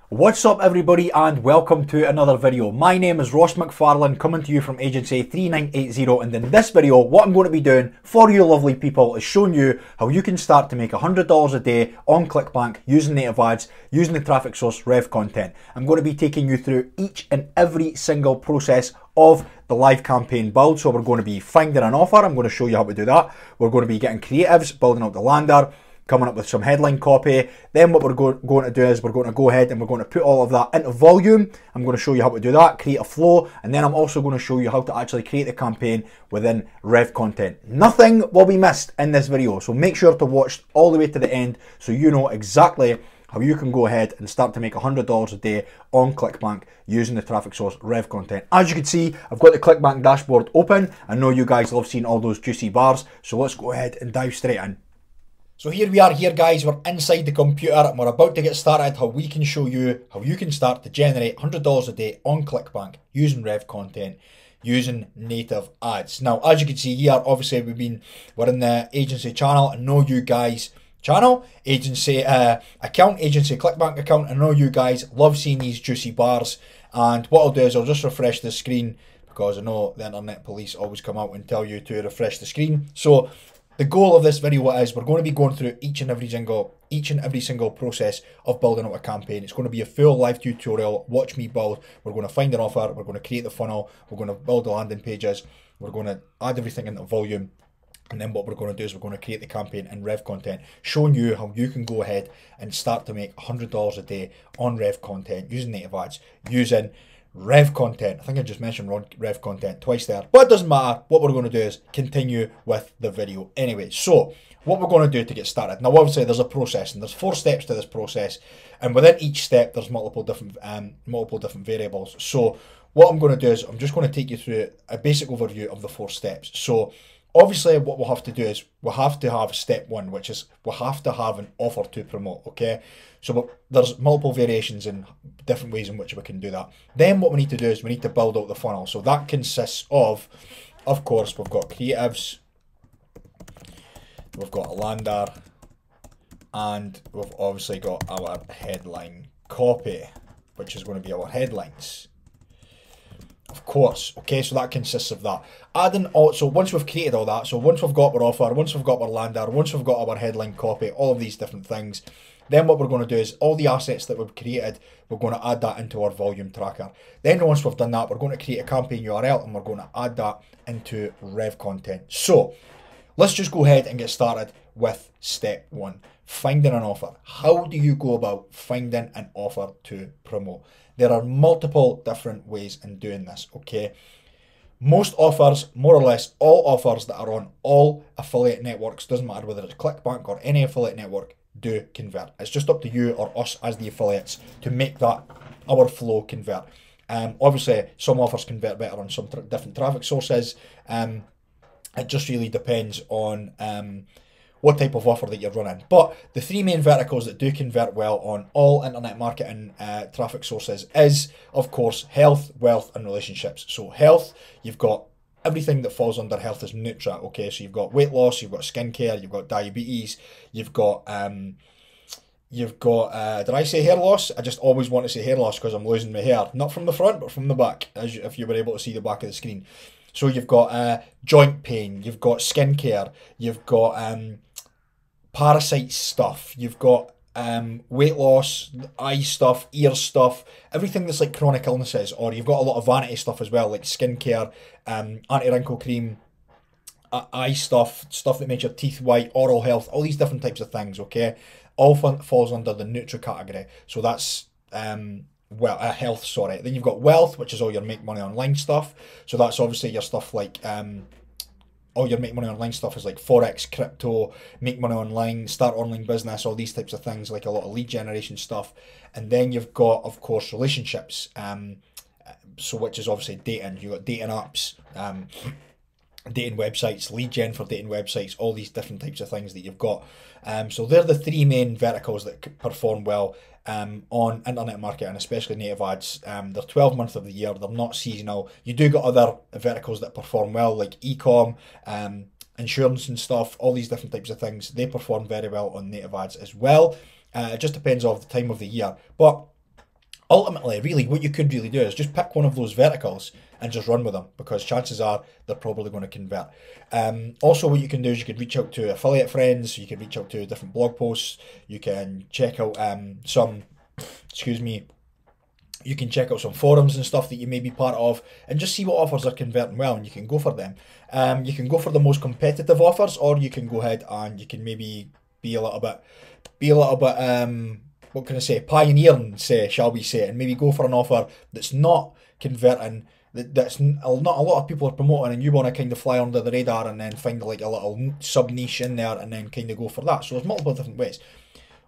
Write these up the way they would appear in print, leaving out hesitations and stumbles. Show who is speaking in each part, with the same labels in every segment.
Speaker 1: What's up everybody and welcome to another video. My name is Ross McFarlane coming to you from agency 3980, and in this video what I'm going to be doing for you lovely people is showing you how you can start to make $100 a day on Clickbank using native ads, using the traffic source Revcontent. I'm going to be taking you through each and every single process of the live campaign build. So we're going to be finding an offer, I'm going to show you how to do that. We're going to be getting creatives, building out the lander, coming up with some headline copy. Then what we're going to do is we're going to go ahead and we're going to put all of that into Volume. I'm going to show you how to do that, create a flow, and then I'm also going to show you how to actually create the campaign within Revcontent. Nothing will be missed in this video, so make sure to watch all the way to the end so you know exactly how you can go ahead and start to make $100 a day on Clickbank using the traffic source Revcontent. As you can see, I've got the Clickbank dashboard open. I know you guys love seeing all those juicy bars, so let's go ahead and dive straight in. So here we are guys, we're inside the computer and we're about to get started how we can show you how you can start to generate $100 a day on Clickbank using Revcontent, using native ads. Now as you can see here, obviously we're in the agency channel. I know you guys, agency Clickbank account, I know you guys love seeing these juicy bars, and what I'll do is I'll just refresh the screen because I know the internet police always come out and tell you to refresh the screen. So the goal of this video is we're going to be going through each and every single process of building out a campaign. It's going to be a full live tutorial. Watch me build. We're going to find an offer. We're going to create the funnel. We're going to build the landing pages. We're going to add everything into Volume. And then what we're going to do is we're going to create the campaign in Revcontent, showing you how you can go ahead and start to make $100 a day on Revcontent using native ads, using Revcontent. I think I just mentioned Revcontent twice there, but it doesn't matter. What we're going to do is continue with the video anyway. So what we're going to do to get started, now obviously there's a process and there's 4 steps to this process, and within each step there's multiple different variables. So what I'm going to do is I'm just going to take you through a basic overview of the 4 steps. So obviously what we'll have to do is we'll have to have step 1, which is we'll have to have an offer to promote, okay? So there's multiple variations and different ways in which we can do that. Then what we need to do is we need to build out the funnel. So that consists of course, we've got creatives, we've got a lander, and we've obviously got our headline copy, which is going to be our headlines. Of course, okay, so that consists of that. So once we've created all that, so once we've got our offer, once we've got our lander, once we've got our headline copy, all of these different things, then what we're going to do is all the assets that we've created, we're going to add that into our volume tracker. Then once we've done that, we're going to create a campaign URL and we're going to add that into Revcontent. So let's just go ahead and get started with step 1, finding an offer. How do you go about finding an offer to promote? There are multiple different ways in doing this, okay? Most offers, more or less all offers that are on all affiliate networks, doesn't matter whether it's Clickbank or any affiliate network, do convert. It's just up to you or us as the affiliates to make that our flow convert. Obviously some offers convert better on some different traffic sources. It just really depends on what type of offer that you're running. But the 3 main verticals that do convert well on all internet marketing traffic sources is, of course, health, wealth, and relationships. So health, you've got everything that falls under health is Nutra, okay? So you've got weight loss, you've got skincare, you've got diabetes, you've got did I say hair loss? I just always want to say hair loss because I'm losing my hair, not from the front, but from the back, if you were able to see the back of the screen. So you've got joint pain, you've got skincare, you've got parasite stuff, you've got weight loss, eye stuff, ear stuff, everything that's like chronic illnesses, or you've got a lot of vanity stuff as well, like skincare, anti-wrinkle cream, eye stuff that makes your teeth white, oral health, all these different types of things, okay? All falls under the Nutra category. So that's health, sorry. Then you've got wealth, which is all your make money online stuff. So that's obviously your stuff like all your make money online stuff is like Forex, crypto, make money online, start online business, all these types of things, like a lot of lead generation stuff. And then you've got, of course, relationships, so which is obviously dating. You've got dating apps, dating websites, lead gen for dating websites, all these different types of things that you've got. So they're the 3 main verticals that perform well on internet marketing, especially native ads. They're 12 months of the year, they're not seasonal. You do got other verticals that perform well, like e-com, insurance and stuff, all these different types of things. They perform very well on native ads as well. It just depends on the time of the year. But ultimately, really, what you could really do is just pick one of those verticals and just run with them, because chances are they're probably going to convert. Also, what you can do is you can reach out to affiliate friends, you can reach out to different blog posts, you can check out excuse me, you can check out some forums and stuff that you may be part of and just see what offers are converting well, and you can go for them. You can go for the most competitive offers, or you can go ahead and you can maybe be a little bit, what can I say, pioneering, say, shall we say, and maybe go for an offer that's not converting, that's not a lot of people are promoting, and you want to kind of fly under the radar and then find like a little sub niche in there and then kind of go for that. So there's multiple different ways.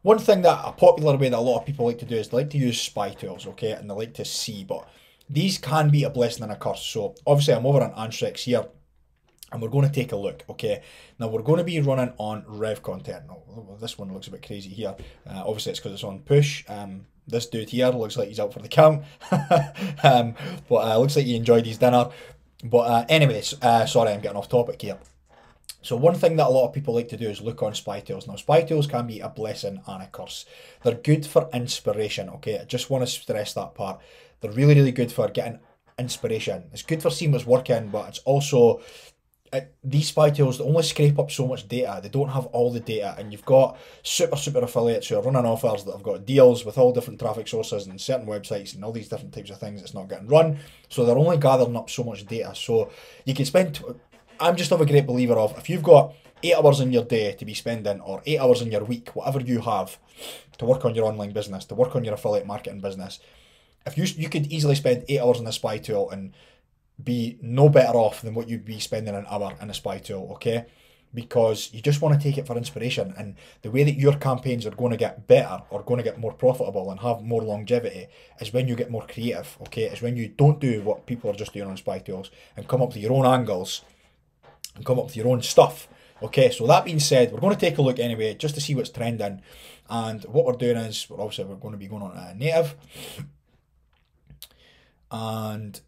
Speaker 1: One thing that a popular way that a lot of people like to do is they like to use spy tools, okay, and they like to see, but these can be a blessing and a curse. So obviously I'm over on Anstrex here, and we're going to take a look, okay. Now we're going to be running on Revcontent. Now this one looks a bit crazy here. Obviously it's because it's on push. This dude here looks like he's out for the count, but looks like he enjoyed his dinner. But anyways, sorry, I'm getting off topic here. So one thing that a lot of people like to do is look on spy tools. Now spy tools can be a blessing and a curse. They're good for inspiration, okay? I just want to stress that part. They're really, really good for getting inspiration. It's good for seeing what's working, but it's also, these spy tools, they only scrape up so much data. They don't have all the data, and you've got super affiliates who are running offers that have got deals with all different traffic sources and certain websites and all these different types of things that's not getting run. So they're only gathering up so much data. So you can spend, I'm just a great believer of, if you've got 8 hours in your day to be spending, or 8 hours in your week, whatever you have, to work on your online business, to work on your affiliate marketing business, if you could easily spend 8 hours in a spy tool and be no better off than what you'd be spending an hour in a spy tool, okay? Because you just want to take it for inspiration, and the way that your campaigns are going to get better or going to get more profitable and have more longevity is when you get more creative, okay? It's when you don't do what people are just doing on spy tools and come up with your own angles and come up with your own stuff. Okay, so that being said, we're going to take a look anyway just to see what's trending, and what we're doing is we're going to be going on native, and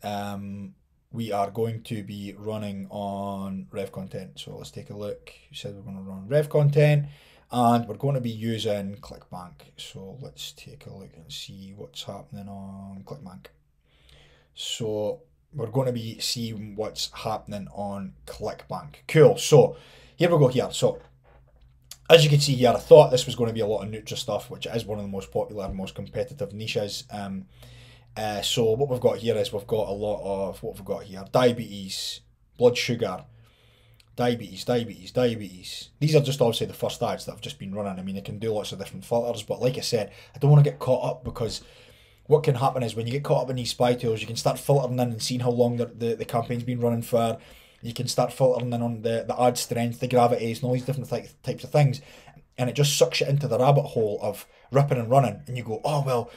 Speaker 1: we are going to be running on Revcontent. So let's take a look. You said we're going to run Revcontent, and we're going to be using Clickbank. So let's take a look and see what's happening on Clickbank. So we're going to be seeing what's happening on Clickbank. Cool. So here we go here. So as you can see here, I thought this was going to be a lot of Nutra stuff, which is one of the most popular, most competitive niches. So what we've got here is we've got a lot of, what we've got here, diabetes, blood sugar, diabetes. These are just obviously the first ads that have just been running. I mean, it can do lots of different filters, but like I said, I don't want to get caught up, because what can happen is when you get caught up in these spy tools, you can start filtering in and seeing how long the campaign's been running for. You can start filtering in on the ad strength, the gravities, and all these different types of things. And it just sucks you into the rabbit hole of ripping and running. And you go, oh, well,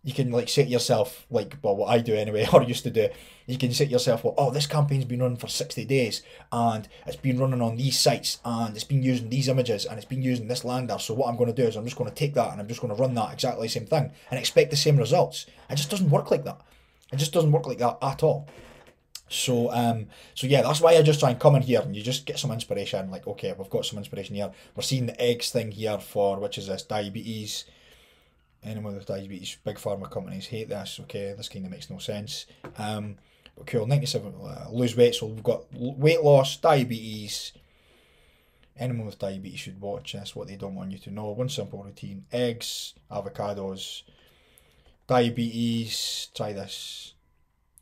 Speaker 1: you can like say to yourself, like, well, what I do anyway, or used to do, you can say to yourself, well, oh, this campaign's been running for 60 days, and it's been running on these sites, and it's been using these images, and it's been using this lander. So what I'm going to do is I'm just going to take that and I'm just going to run that exactly the same thing and expect the same results. It just doesn't work like that. It just doesn't work like that at all. So yeah, that's why I just try and come in here and you just get some inspiration. Like, okay, we've got some inspiration here. We're seeing the eggs thing here for, which is this, diabetes. Anyone with diabetes, big pharma companies hate this. Okay, this kind of makes no sense. But cool, 97, lose weight. So we've got weight loss, diabetes. Anyone with diabetes should watch this. What they don't want you to know. One simple routine: eggs, avocados, diabetes. Try this.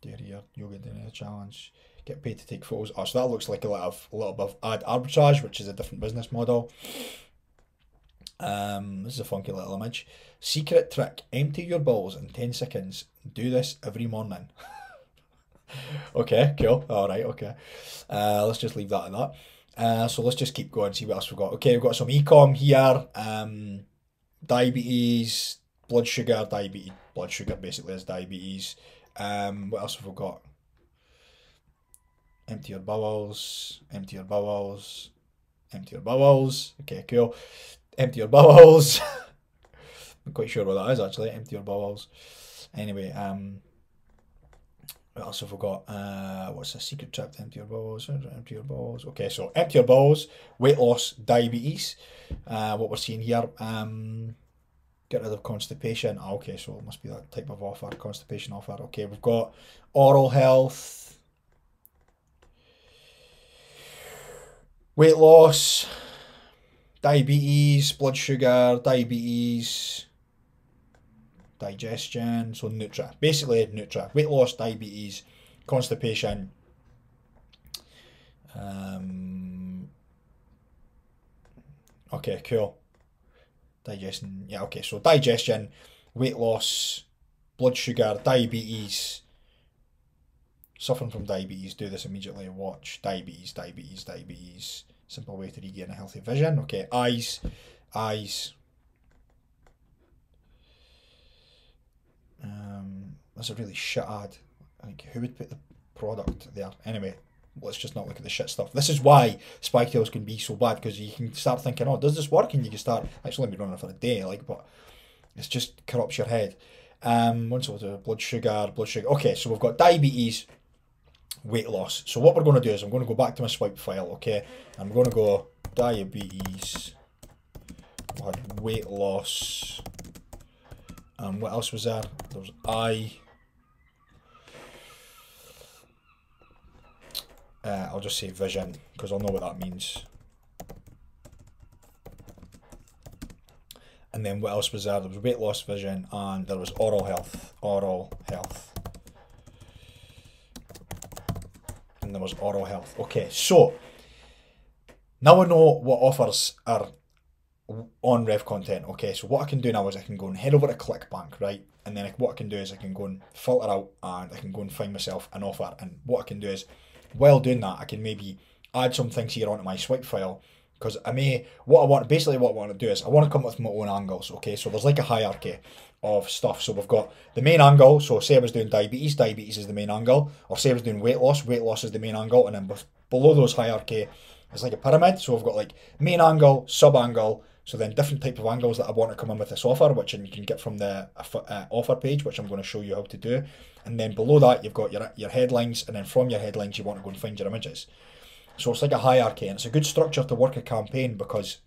Speaker 1: Dairy yoga dinner challenge. Get paid to take photos. Oh, so that looks like a little bit of ad arbitrage, which is a different business model. This is a funky little image. Secret trick: empty your bowls in 10 seconds. Do this every morning. Okay, cool. All right, okay. Let's just leave that at that. So let's just keep going, see what else we've got. Okay, we've got some e-com here. Diabetes, blood sugar, blood sugar basically is diabetes. What else have we got? Empty your bowels, empty your bowels, empty your bowels. Okay, cool. Empty your bowels. I'm quite sure what that is actually. Empty your bowels. Anyway, what else have we got? What's a secret trick to empty your bowels? Empty your bowels. Okay, so empty your bowels, weight loss, diabetes. What we're seeing here. Get rid of constipation. Okay, so it must be that type of offer, constipation offer. Okay, we've got oral health, weight loss, diabetes, blood sugar, diabetes, digestion, so Nutra. Basically Nutra. Weight loss, diabetes, constipation, okay, cool. Digestion, yeah, okay, so digestion, weight loss, blood sugar, diabetes, suffering from diabetes, do this immediately, watch, diabetes, diabetes, diabetes, simple way to regain a healthy vision. Okay, eyes, that's a really shit ad. Like, who would put the product there? Anyway, let's just not look at the shit stuff. This is why spike tails can be so bad, because you can start thinking, oh, does this work? And you can start, actually, let me run it for a day, like, but it's just corrupts your head. Once we'll do blood sugar. Okay, so we've got diabetes, weight loss. So what we're going to do is I'm going to go back to my swipe file, okay? I'm going to go diabetes, we'll have weight loss, and what else was there? There was eye. I'll just say vision, because I'll know what that means. And then what else was there? There was weight loss, vision, and there was oral health. And there was oral health. Okay, so now I know what offers are on Revcontent. Okay, so what I can do now is I can go and head over to Clickbank, right? And then what I can do is I can go and filter out, and I can go and find myself an offer. And what I can do is, while doing that, I can maybe add some things here onto my swipe file, because what I want to do is I want to come up with my own angles, okay? So there's like a hierarchy of stuff. So we've got the main angle, so say I was doing diabetes is the main angle, or say I was doing weight loss is the main angle, and then below those hierarchy is like a pyramid. So we've got like main angle, sub angle, so then different type of angles that I want to come in with this offer, which you can get from the offer page, which I'm going to show you how to do. And then below that, you've got your headlines, and then from your headlines, you want to go and find your images. So it's like a hierarchy, and it's a good structure to work a campaign, because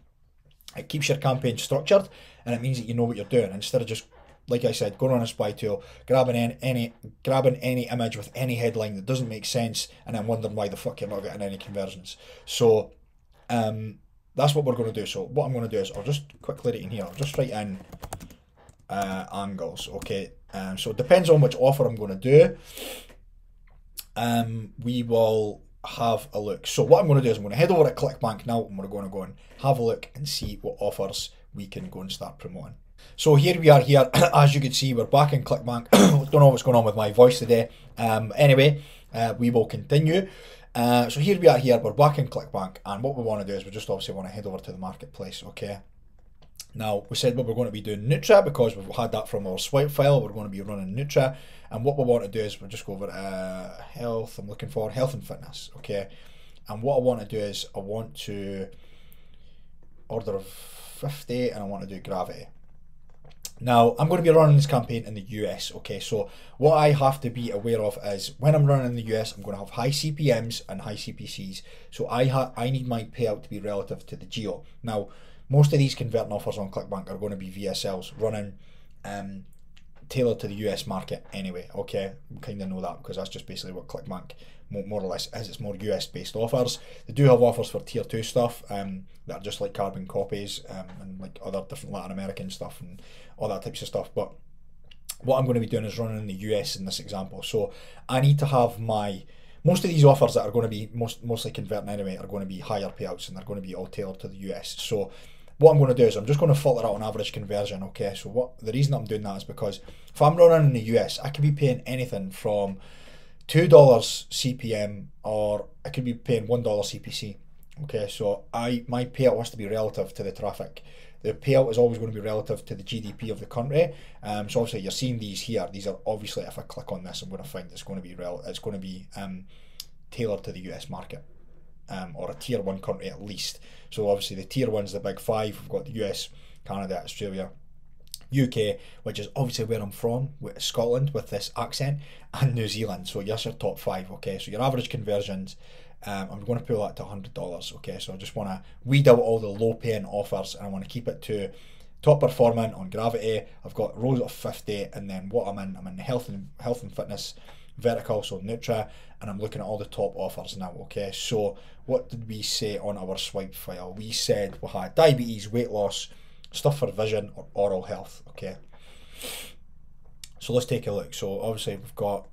Speaker 1: it keeps your campaign structured, and it means that you know what you're doing, instead of just, like I said, going on a spy tool, grabbing any image with any headline that doesn't make sense, and then wondering why the fuck you're not getting any conversions. So that's what we're going to do. So what I'm going to do is I'll just quickly write in here. I'll just write in angles. Okay. So it depends on which offer I'm going to do. We will have a look. So what I'm going to do is I'm going to head over to Clickbank now, and we're going to go and have a look and see what offers we can go and start promoting. So here we are here. As you can see, we're back in Clickbank. Don't know what's going on with my voice today. Anyway, we will continue. So here we are here, we're back in Clickbank, and what we want to do is we just obviously want to head over to the marketplace, okay? Now, we said we're going to be doing Nutra, because we've had that from our swipe file. We're going to be running Nutra, and what we want to do is we'll just go over health. I'm looking for health and fitness, okay? And what I want to do is I want to order of 50, and I want to do gravity. Now, I'm going to be running this campaign in the US, okay? So what I have to be aware of is when I'm running in the US, I'm going to have high CPMs and high CPCs. So I need my payout to be relative to the geo. Now, most of these converting offers on Clickbank are going to be VSLs running tailored to the US market anyway, okay? We kind of know that, because that's just basically what Clickbank more or less is. It's more US based offers. They do have offers for tier 2 stuff that are just like carbon copies and like other different Latin American stuff and all that types of stuff. But what I'm going to be doing is running in the US in this example. So I need to have most of these offers that are going to be mostly converting anyway are going to be higher payouts, and they're going to be all tailored to the US. So what I'm going to do is I'm just going to filter out an average conversion, okay? So the reason I'm doing that is because if I'm running in the US, I could be paying anything from $2 CPM, or I could be paying $1 CPC, okay? So my payout has to be relative to the traffic. The payout is always going to be relative to the GDP of the country. So obviously you're seeing these here. These are obviously, if I click on this, I'm going to find it's going to be tailored to the US market, or a tier 1 country at least. So obviously the tier 1's the big 5. We've got the US, Canada, Australia, UK, which is obviously where I'm from, with Scotland with this accent, and New Zealand. So yes, your top 5, okay? So your average conversions, I'm going to pull that to $100, okay? So I just want to weed out all the low paying offers, and I want to keep it to top performing on Gravity. I've got rows of 50, and then what I'm in health and fitness vertical, so Nutra, and I'm looking at all the top offers now. Okay, so what did we say on our swipe file? We said we had diabetes, weight loss, stuff for vision, or oral health. Okay, so let's take a look. So obviously we've got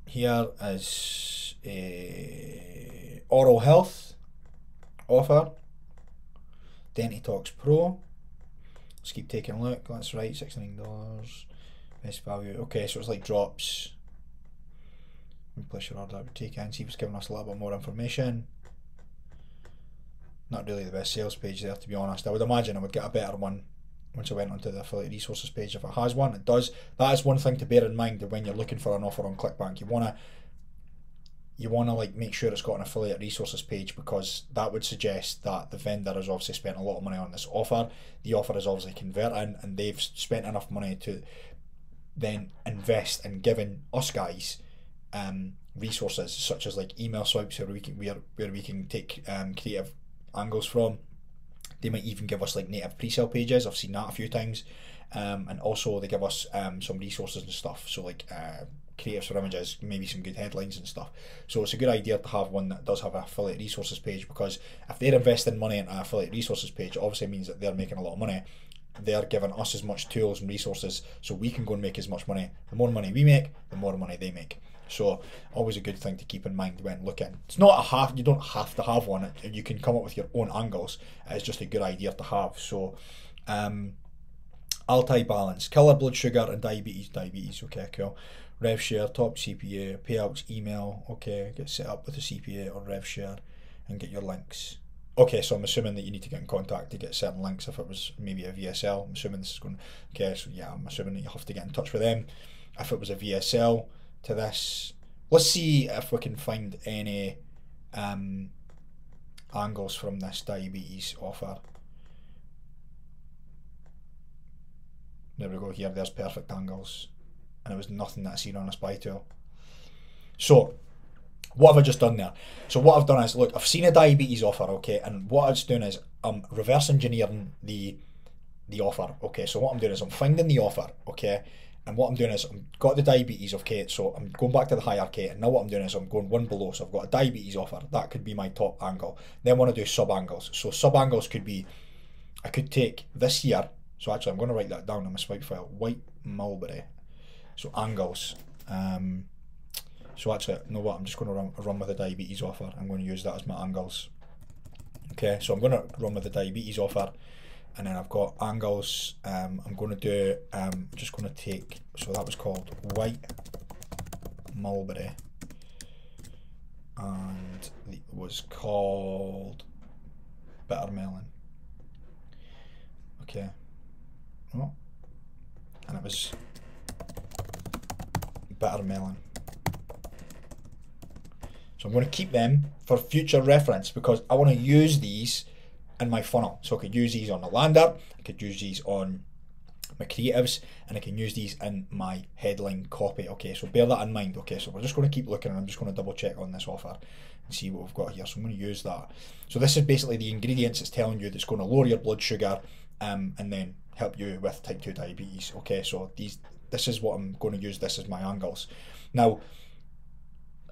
Speaker 1: here is a oral health offer, Dentitox Pro. Let's keep taking a look. That's right, $69 best value. Okay, so it's like drops. Place your order, take in, see if it's giving us a little bit more information. Not really the best sales page there, to be honest. I would imagine I would get a better one once I went onto the affiliate resources page. If it has one, it does. That is one thing to bear in mind when you're looking for an offer on Clickbank. You wanna like make sure it's got an affiliate resources page, because that would suggest that the vendor has obviously spent a lot of money on this offer. The offer is obviously converting, and they've spent enough money to then invest in giving us guys resources such as like email swipes where we can take creative angles from. They might even give us like native pre-sale pages. I've seen that a few times, and also they give us some resources and stuff, so like creatives for images, maybe some good headlines and stuff. So it's a good idea to have one that does have an affiliate resources page, because if they're investing money in an affiliate resources page, it obviously means that they're making a lot of money. They're giving us as much tools and resources so we can go and make as much money. The more money we make, the more money they make. So always a good thing to keep in mind when looking. It's not you don't have to have one. You can come up with your own angles. It's just a good idea to have. So Alti balance, killer blood sugar and diabetes. Okay, cool. Rev share, top CPA, payouts, email. Okay, get set up with a CPA or rev share and get your links. Okay, so I'm assuming that you need to get in contact to get certain links. If it was maybe a VSL, I'm assuming this is going. Okay, so yeah, I'm assuming that you have to get in touch with them. If it was a VSL to this, let's see if we can find any angles from this diabetes offer. There we go. Here, there's perfect angles, and it was nothing that I seen on a spy tool. So what have I just done there? So what I've done is, look, I've seen a diabetes offer, okay, and what I was doing is I'm reverse engineering the offer, okay. So what I'm doing is I'm finding the offer, okay, and what I'm doing is I've got the diabetes, okay, so I'm going back to the hierarchy, and now what I'm doing is I'm going one below. So I've got a diabetes offer, that could be my top angle. Then I want to do sub angles. So sub angles could be, I could take this here, so actually I'm going to write that down on my swipe file, white mulberry. So angles, so actually, you know what, I'm just going to run with the diabetes offer. I'm going to use that as my angles. Okay, so I'm going to run with the diabetes offer, and then I've got angles. I'm going to do, just going to take, so that was called white mulberry, and it was called bitter melon. Okay, oh, and it was bitter melon. So I'm going to keep them for future reference, because I want to use these in my funnel. So I could use these on the lander, I could use these on my creatives, and I can use these in my headline copy. Okay, so bear that in mind. Okay, so we're just going to keep looking, and I'm just going to double check on this offer and see what we've got here. So I'm going to use that. So this is basically the ingredients it's telling you that's going to lower your blood sugar and then help you with type 2 diabetes. Okay, so this is what I'm going to use this as my angles. Now,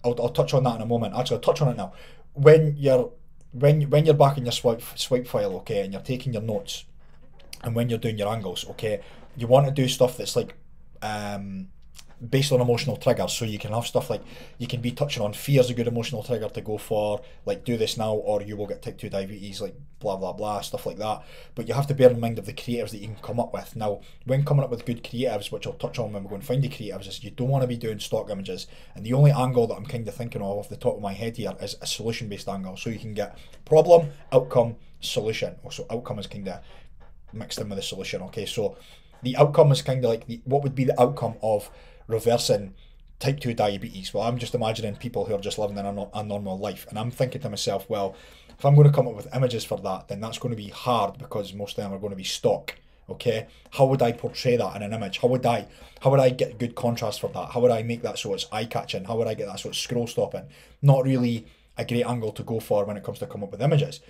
Speaker 1: I'll touch on that in a moment. Actually, I'll touch on it now. When you're back in your swipe file, okay, and you're taking your notes, and when you're doing your angles, okay, you want to do stuff that's like based on emotional triggers. So you can have stuff like, you can be touching on fear's a good emotional trigger to go for, like do this now or you will get type 2 diabetes, like blah blah blah, stuff like that. But you have to bear in mind of the creatives that you can come up with. Now, when coming up with good creatives, which I'll touch on when we go and find the creatives, is you don't want to be doing stock images. And the only angle that I'm kind of thinking of off the top of my head here is a solution based angle. So you can get problem, outcome, solution. So outcome is kind of mixed in with the solution. Okay, so the outcome is kind of like what would be the outcome of reversing type 2 diabetes. Well, I'm just imagining people who are just living in a normal life, and I'm thinking to myself, well, if I'm going to come up with images for that, then that's going to be hard because most of them are going to be stock. Okay, how would I portray that in an image? How would I get good contrast for that? How would I make that so it's eye-catching? How would I get that so it's scroll stopping? Not really a great angle to go for when it comes to come up with images.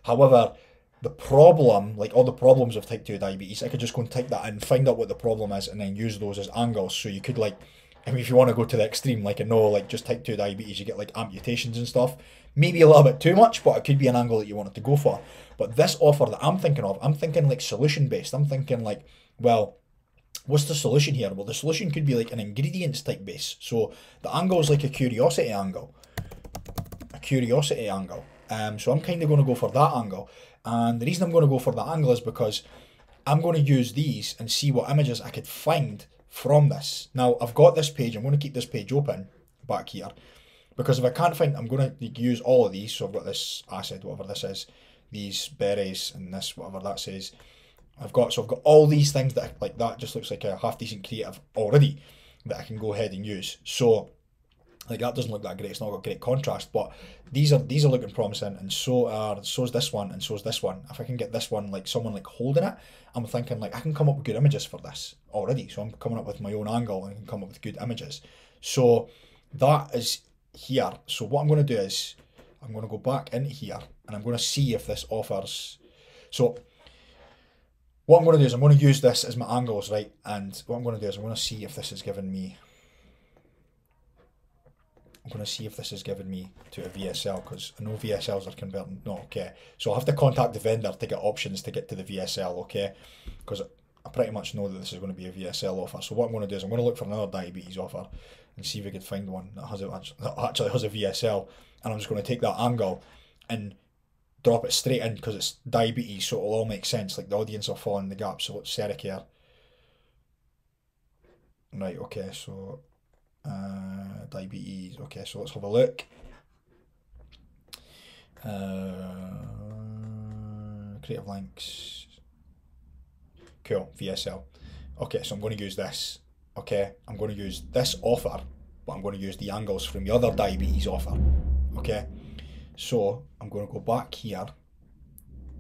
Speaker 1: However, the problem, like all the problems of type 2 diabetes, I could just go and type that in, find out what the problem is, and then use those as angles. So you could, like, I mean, if you want to go to the extreme, like I know, like just type 2 diabetes, you get like amputations and stuff. Maybe a little bit too much, but it could be an angle that you wanted to go for. But this offer that I'm thinking of, I'm thinking like solution based. I'm thinking like, well, what's the solution here? Well, the solution could be like an ingredients type base. So the angle is like a curiosity angle. A curiosity angle. So I'm kind of going to go for that angle. And the reason I'm going to go for that angle is because I'm going to use these and see what images I could find from this. Now, I've got this page. I'm going to keep this page open back here. Because if I can't find, I'm going to use all of these. So I've got this acid, whatever this is, these berries, and this, whatever that says. I've got all these things that, like, that just looks like a half decent creative already that I can go ahead and use. So, like, that doesn't look that great. It's not got great contrast, but these are looking promising, and so's this one, and so's this one. If I can get this one, like someone like holding it, I'm thinking like I can come up with good images for this already. So I'm coming up with my own angle and I can come up with good images. So that is here. So what I'm going to do is I'm going to go back into here and I'm going to see if this offers. So what I'm going to do is I'm going to use this as my angles, right? And what I'm going to do is I'm going to see if this is giving me. I'm going to see if this is giving me to a VSL, because I know VSLs are converting. No, okay. So I'll have to contact the vendor to get options to get to the VSL, okay? Because I pretty much know that this is going to be a VSL offer. So what I'm going to do is I'm going to look for another diabetes offer and see if we can find one that actually has a VSL. And I'm just going to take that angle and drop it straight in because it's diabetes, so it'll all make sense. Like the audience are filling the gap. So what's Sericare? Right, okay, so diabetes. Okay, so let's have a look. Creative links. Cool, VSL. Okay, so I'm going to use this. Okay, I'm going to use this offer, but I'm going to use the angles from the other diabetes offer. Okay, so I'm going to go back here.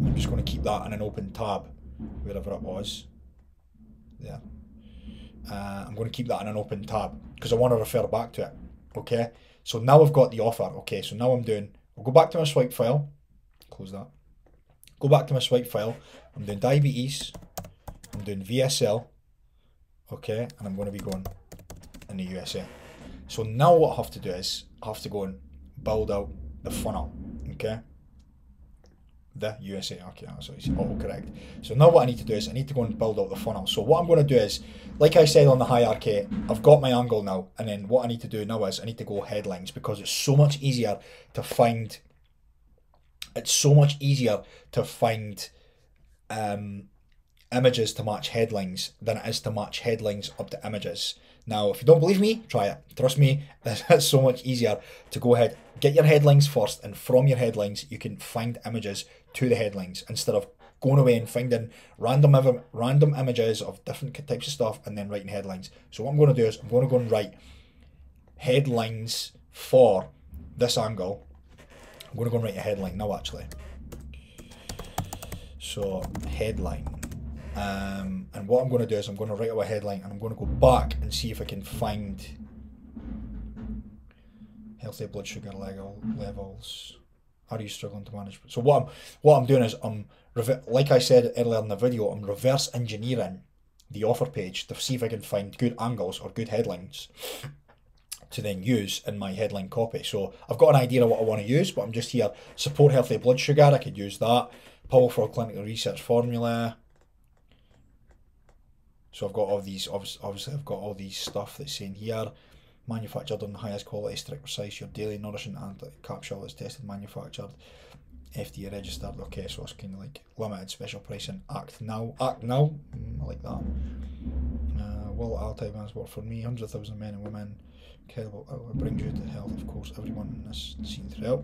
Speaker 1: I'm just going to keep that in an open tab, wherever it was. There. I'm going to keep that in an open tab because I want to refer back to it. Okay, so now I've got the offer. Okay, so now I'll go back to my swipe file, close that, go back to my swipe file. I'm doing diabetes, I'm doing VSL, okay, and I'm going to be going in the USA. So now what I have to do is I have to go and build out the funnel, okay. The USA, okay, so it's autocorrect. So now what I need to do is I need to go and build out the funnel. So what I'm going to do is, like I said on the hierarchy, I've got my angle now, and then what I need to do now is I need to go headlines, because it's so much easier to find. It's so much easier to find images to match headlines than it is to match headlines up to images. Now, if you don't believe me, try it. Trust me, it's so much easier to go ahead, get your headlines first, and from your headlines, you can find images to the headlines instead of going away and finding random images of different types of stuff and then writing headlines. So what I'm going to do is I'm going to go and write headlines for this angle. I'm going to go and write a headline now, actually. So, headline. And what I'm going to do is I'm going to write out a headline and I'm going to go back and see if I can find healthy blood sugar levels. Are you struggling to manage? So what I'm doing is like I said earlier in the video, I'm reverse engineering the offer page to see if I can find good angles or good headlines to then use in my headline copy. So I've got an idea of what I want to use, but I'm just here. Support healthy blood sugar, I could use that. Powerful clinical research formula. So I've got all these, obviously I've got all these stuff that's saying here, manufactured on the highest quality, strict precise, your daily nourishing and capsule is tested, manufactured, FDA registered. Okay, so it's kind of like limited special pricing, act now, I like that. Will Alzheimer's work for me, 100,000 men and women, incredible, it brings you to health, of course, everyone in this seen throughout.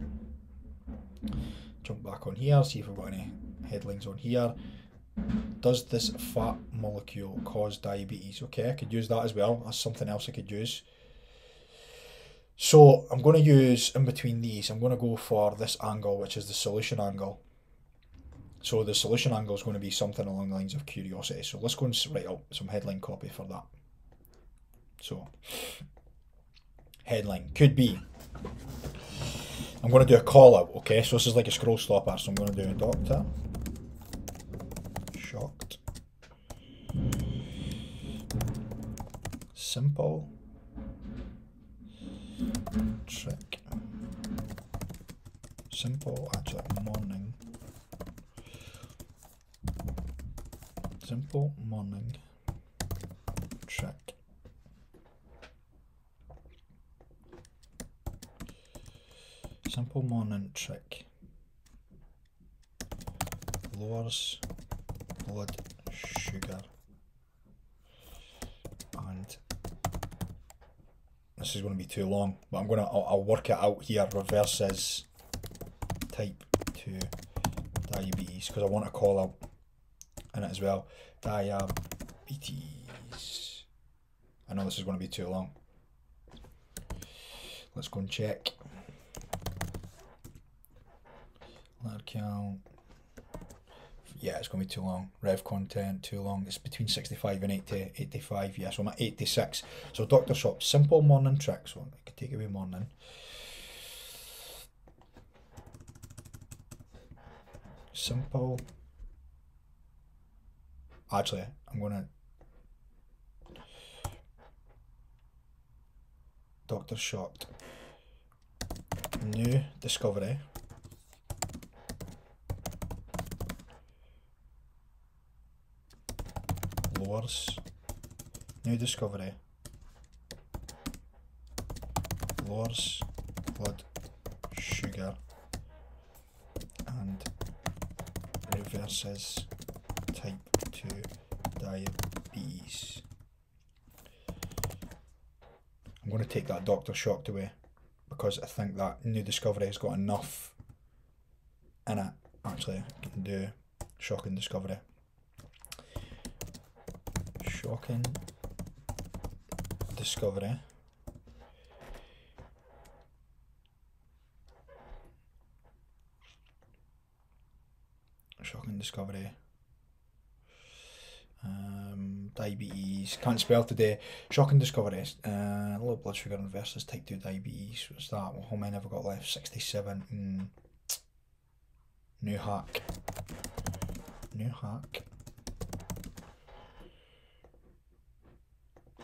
Speaker 1: Jump back on here, see if we've got any headlines on here. Does this fat molecule cause diabetes? Okay, I could use that as well. That's something else I could use. So I'm going to use, in between these, I'm going to go for this angle, which is the solution angle. So the solution angle is going to be something along the lines of curiosity. So let's go and write out some headline copy for that. So headline could be, I'm going to do a call out, okay? So this is like a scroll stopper. So I'm going to do a doctor. Simple trick. Simple, actually, morning. Simple morning trick. Simple morning trick. Lowers blood sugar. And this is going to be too long, but I'll work it out here. Reverses type 2 diabetes, because I want a call out in it as well. Diabetes. I know this is going to be too long. Let's go and check. Letter count. Yeah, it's going to be too long. Revcontent, too long. It's between 65 and 80, 85. Yeah, so I'm at 86. So Dr. Shop, simple morning trick. So I could take away morning. Simple. Actually, I'm going to Dr. Shop. New discovery. Lowers. New discovery. Lowers blood sugar and reverses type 2 diabetes. I'm going to take that Dr. Shocked away because I think that new discovery has got enough in it. Actually, I can do shocking discovery. Shocking discovery. Shocking discovery. Diabetes. Can't spell today. Shocking discovery. Low blood sugar versus type 2 diabetes. What's that? How many have I got left? 67. New hack. New hack.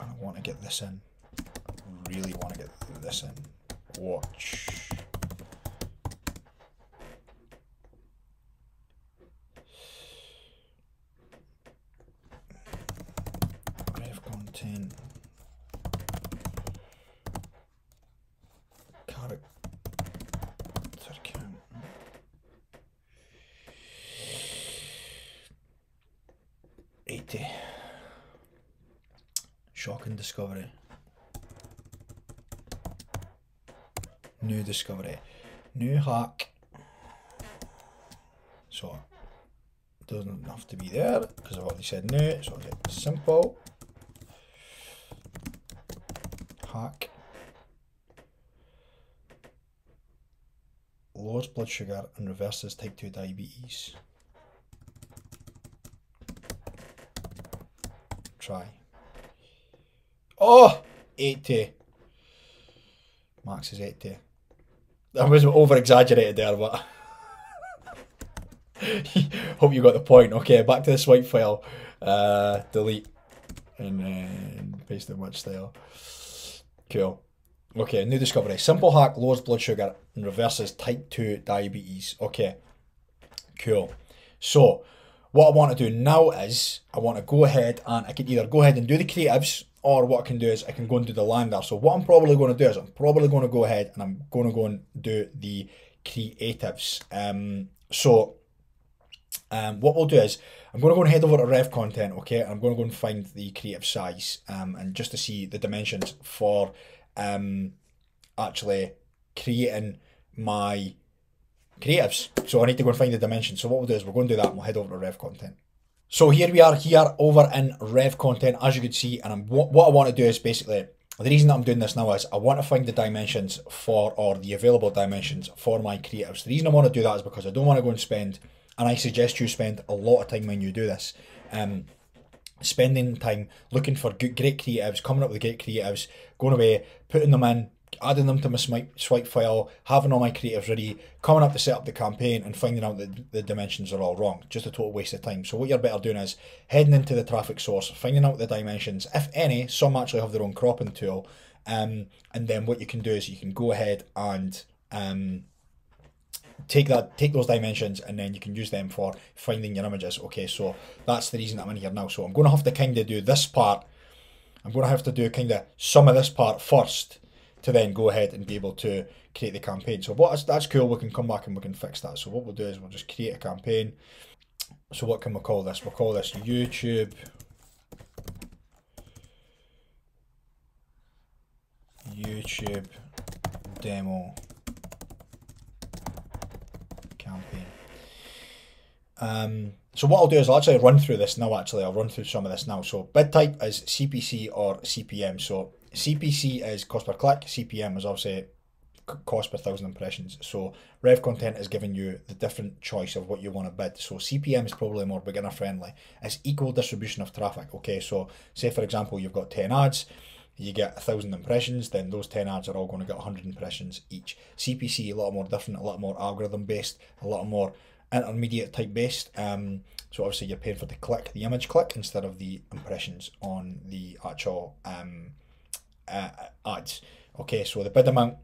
Speaker 1: And I want to get this in. I really want to get this in. Watch. Revcontent. Character count. Shocking discovery. New discovery. New hack. So it doesn't have to be there because I've already said new. So I'll get simple hack. Lowers blood sugar and reverses type 2 diabetes. Try. Oh, 80. Max is 80. I was over exaggerated there, but hope you got the point. Okay, back to the swipe file. Delete and paste in which style. Cool. Okay, new discovery. Simple hack lowers blood sugar and reverses type 2 diabetes. Okay, cool. So what I want to do now is I want to go ahead and I can either go ahead and do the creatives, or what I can do is I can go and do the lander. So what I'm probably going to do is I'm probably going to go ahead and I'm going to go and do the creatives. What we'll do is I'm going to go and head over to Revcontent, okay, and I'm going to go and find the creative size and just to see the dimensions for actually creating my creatives. So I need to go and find the dimensions. So what we'll do is we're going to do that and we'll head over to Revcontent. So here we are here over in Revcontent, as you can see, and what I want to do is basically, the reason that I'm doing this now is I want to find the dimensions for, or the available dimensions for my creatives. The reason I want to do that is because I don't want to go and spend, and I suggest you spend a lot of time when you do this, spending time looking for great creatives, coming up with great creatives, going away, putting them in, adding them to my swipe file, having all my creatives ready, coming up to set up the campaign and finding out that the dimensions are all wrong. Just a total waste of time. So what you're better doing is heading into the traffic source, finding out the dimensions. If any, some actually have their own cropping tool. And then what you can do is you can go ahead and take those dimensions, and then you can use them for finding your images. Okay, so that's the reason that I'm in here now. So I'm going to have to kind of do this part. I'm going to have to do kind of some of this part first to then go ahead and be able to create the campaign. So that's cool. We can come back and we can fix that. So what we'll do is we'll just create a campaign. So what can we call this? We'll call this YouTube demo campaign. So what I'll do is I'll actually run through this now. I'll run through some of this now. So bid type is CPC or CPM. So CPC is cost per click. CPM is obviously cost per 1,000 impressions. So Revcontent is giving you the different choice of what you want to bid. So CPM is probably more beginner friendly. It's equal distribution of traffic. Okay, so say for example you've got 10 ads, you get 1,000 impressions, then those 10 ads are all going to get 100 impressions each. CPC a lot more different, a lot more algorithm based, a lot more intermediate type based. So obviously you're paying for the image click instead of the impressions on the actual ads. Okay, so the bid amount,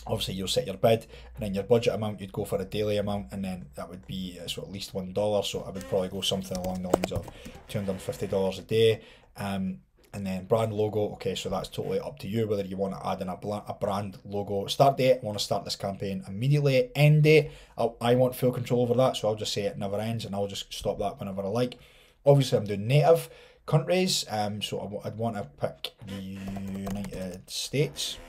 Speaker 1: obviously you'll set your bid, and then your budget amount, you'd go for a daily amount, and then that would be so at least $1. So I would probably go something along the lines of $250 a day. And then brand logo, okay, so that's totally up to you whether you want to add in a brand logo. Start date, I want to start this campaign immediately. End date, I want full control over that, so I'll just say it never ends, and I'll just stop that whenever I like. Obviously I'm doing native countries, so I'd want to pick the United States.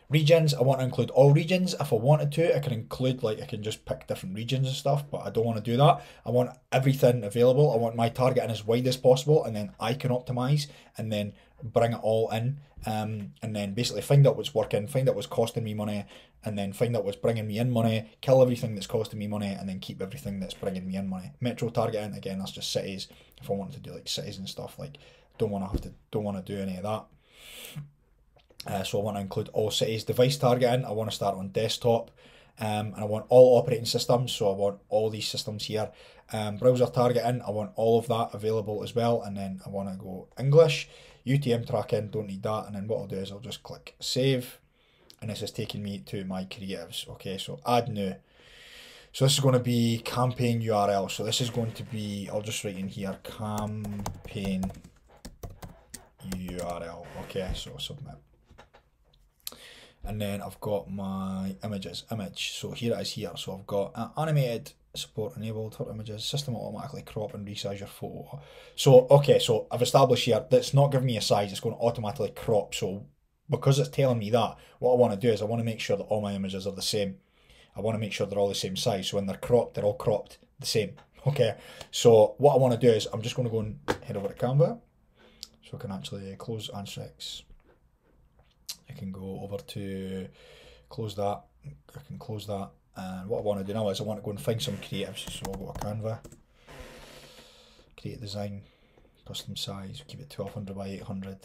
Speaker 1: Regions, I want to include all regions. If I wanted to, I can include, like, I can just pick different regions and stuff, but I don't want to do that. I want everything available. I want my targeting as wide as possible, and then I can optimize and then bring it all in, and then basically find out what's working, find out what's costing me money, and then find out what's bringing me in money, kill everything that's costing me money, and then keep everything that's bringing me in money. Metro targeting, again, that's just cities. If I wanted to do like cities and stuff, like don't want to do any of that. So I want to include all cities. Device targeting, I want to start on desktop, and I want all operating systems, so I want all these systems here. Browser targeting, I want all of that available as well, and then I want to go English. UTM tracking, don't need that, and then what I'll do is I'll just click save, and this is taking me to my creatives. Okay, so add new. So this is going to be campaign URL, so this is going to be, I'll just write in here, campaign URL. Okay, so submit. And then I've got my image. So here it is here. So I've got animated support enabled for images, system will automatically crop and resize your photo. So, okay, so I've established here that's not giving me a size, it's going to automatically crop. So because it's telling me that, what I want to do is I want to make sure that all my images are the same. I want to make sure they're all the same size. So when they're cropped, they're all cropped the same. Okay, so what I want to do is I'm just going to go and head over to Canva. So I can actually close Anstrix. I can go over to close that. I can close that. And what I want to do now is I want to go and find some creatives. So I'll go to Canva, create design, custom size, keep it 1200 by 800.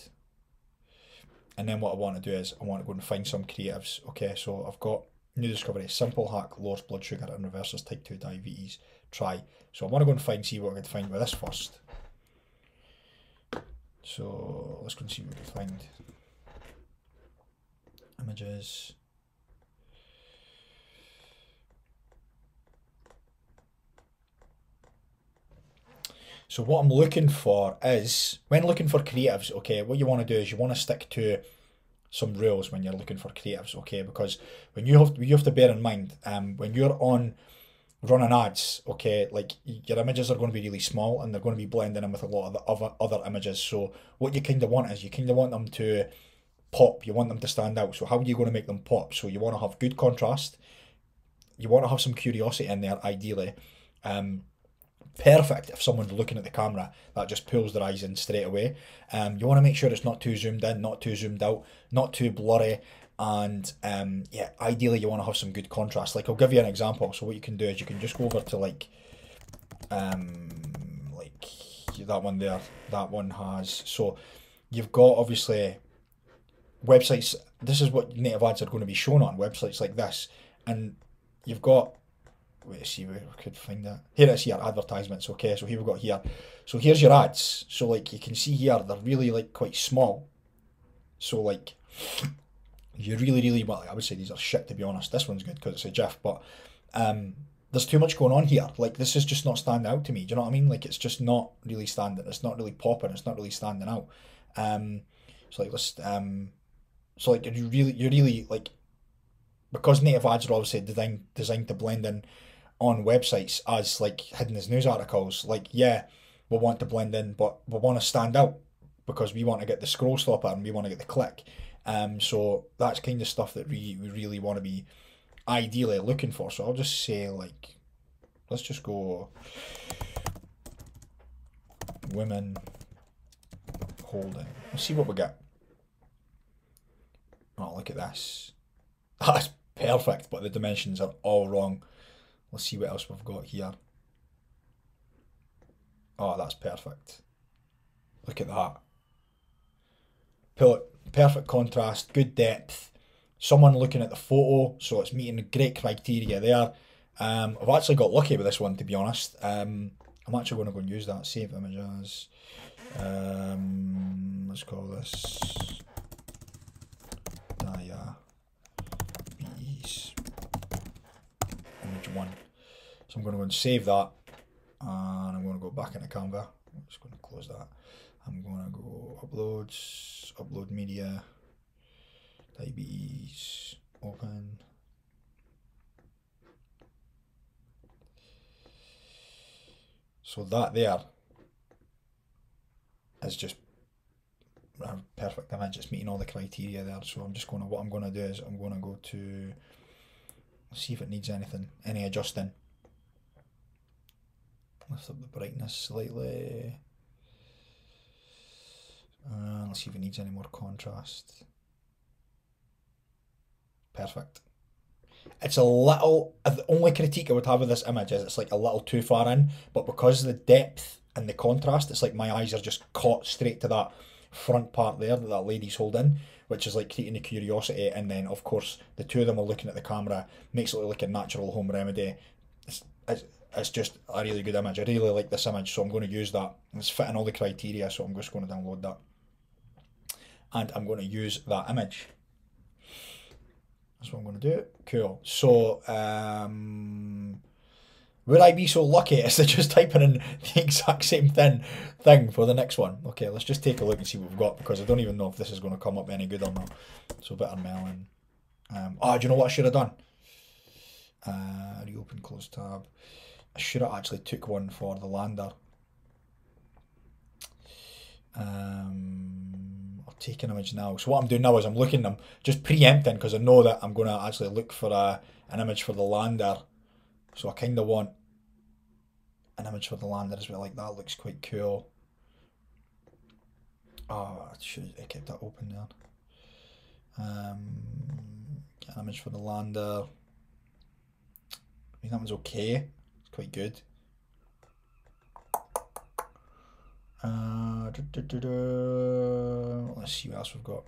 Speaker 1: And then what I want to do is I want to go and find some creatives. Okay, so I've got new discovery, simple hack, lowers blood sugar and reverses type 2 diabetes. Try. So I want to go and see what I can find with this first. So let's go and see what we can find. Images. So what I'm looking for is, when looking for creatives, okay, what you want to do is you want to stick to some rules when you're looking for creatives, okay, because when you have to bear in mind, when you're on running ads, okay, like your images are going to be really small and they're going to be blending in with a lot of the other images. So what you kind of want is you kind of want them to pop, you want them to stand out. So how are you going to make them pop? So you want to have good contrast, you want to have some curiosity in there ideally. Perfect if someone's looking at the camera, that just pulls their eyes in straight away. You want to make sure it's not too zoomed in, not too zoomed out, not too blurry, and yeah, ideally you want to have some good contrast. Like I'll give you an example. So what you can do is you can just go over to like that one there. That one has, so you've got obviously websites, this is what native ads are going to be shown on, websites like this. And you've got, wait to see where I could find that. Here it is here, advertisements. Okay, so here we've got here. So here's your ads. So like you can see here, they're really like quite small. So like, you really, well, I would say these are shit to be honest. This one's good because it's a GIF, but there's too much going on here. Like this is just not standing out to me. Do you know what I mean? Like it's just not really standing. It's not really popping. It's not really standing out. So like let's so like you're really like, because native ads are obviously designed to blend in on websites as like hidden as news articles. Like yeah, we want to blend in, but we want to stand out because we want to get the scroll stopper and we want to get the click. So that's kind of stuff that we really want to be ideally looking for. So I'll just say like, let's just go women holding. Let's see what we get. Oh, look at this. That's perfect, but the dimensions are all wrong. Let's see what else we've got here. Oh, that's perfect. Look at that. Perfect contrast, good depth. Someone looking at the photo, so it's meeting great criteria there. I've actually got lucky with this one, to be honest. I'm actually going to go and use that. Save images. Let's call this diabetes image 1. So I'm going to go and save that, and I'm going to go back into Canva. I'm just going to close that. I'm going to go uploads, upload media, diabetes, open. So that there is just a perfect image. It's meeting all the criteria there. So I'm just going to, what I'm going to do is I'm going to go to, see if it needs anything, any adjusting. Lift up the brightness slightly. Let's see if it needs any more contrast. Perfect. It's a little, the only critique I would have of this image is it's like a little too far in, but because of the depth and the contrast, it's like my eyes are just caught straight to that front part there that that lady's holding, which is like creating the curiosity. And then of course the two of them are looking at the camera, makes it look like a natural home remedy. It's just a really good image. I really like this image, so I'm going to use that. It's fitting all the criteria, so I'm just going to download that. And I'm going to use that image. That's what I'm going to do. Cool. So, would I be so lucky as to just typing in the exact same thing for the next one? Okay, let's just take a look and see what we've got, because I don't even know if this is going to come up any good or not. So, bitter melon. Do you know what I should have done? Reopen, close tab. I should have actually took one for the lander. I'll take an image now. So what I'm doing now is I'm looking, I'm just preempting because I know that I'm going to actually look for an image for the lander. So I kind of want an image for the lander as well. Like that looks quite cool. Oh, I should have kept that open there. Get an image for the lander. I mean, that one's okay. It's quite good. Let's see what else we've got.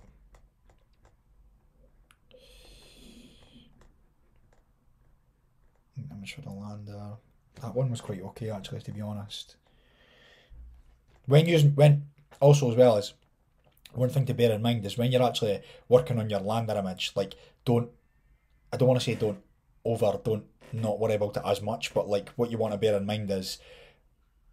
Speaker 1: Image for the lander. That one was quite okay actually, to be honest. When also as well as one thing to bear in mind is when you're actually working on your lander image, like I don't want to say don't not worry about it as much, but like what you want to bear in mind is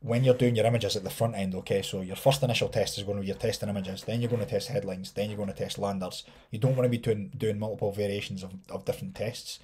Speaker 1: when you're doing your images at the front end, okay, so your first initial test is going to be your testing images, then you're going to test headlines, then you're going to test landers. You don't want to be doing multiple variations of different tests.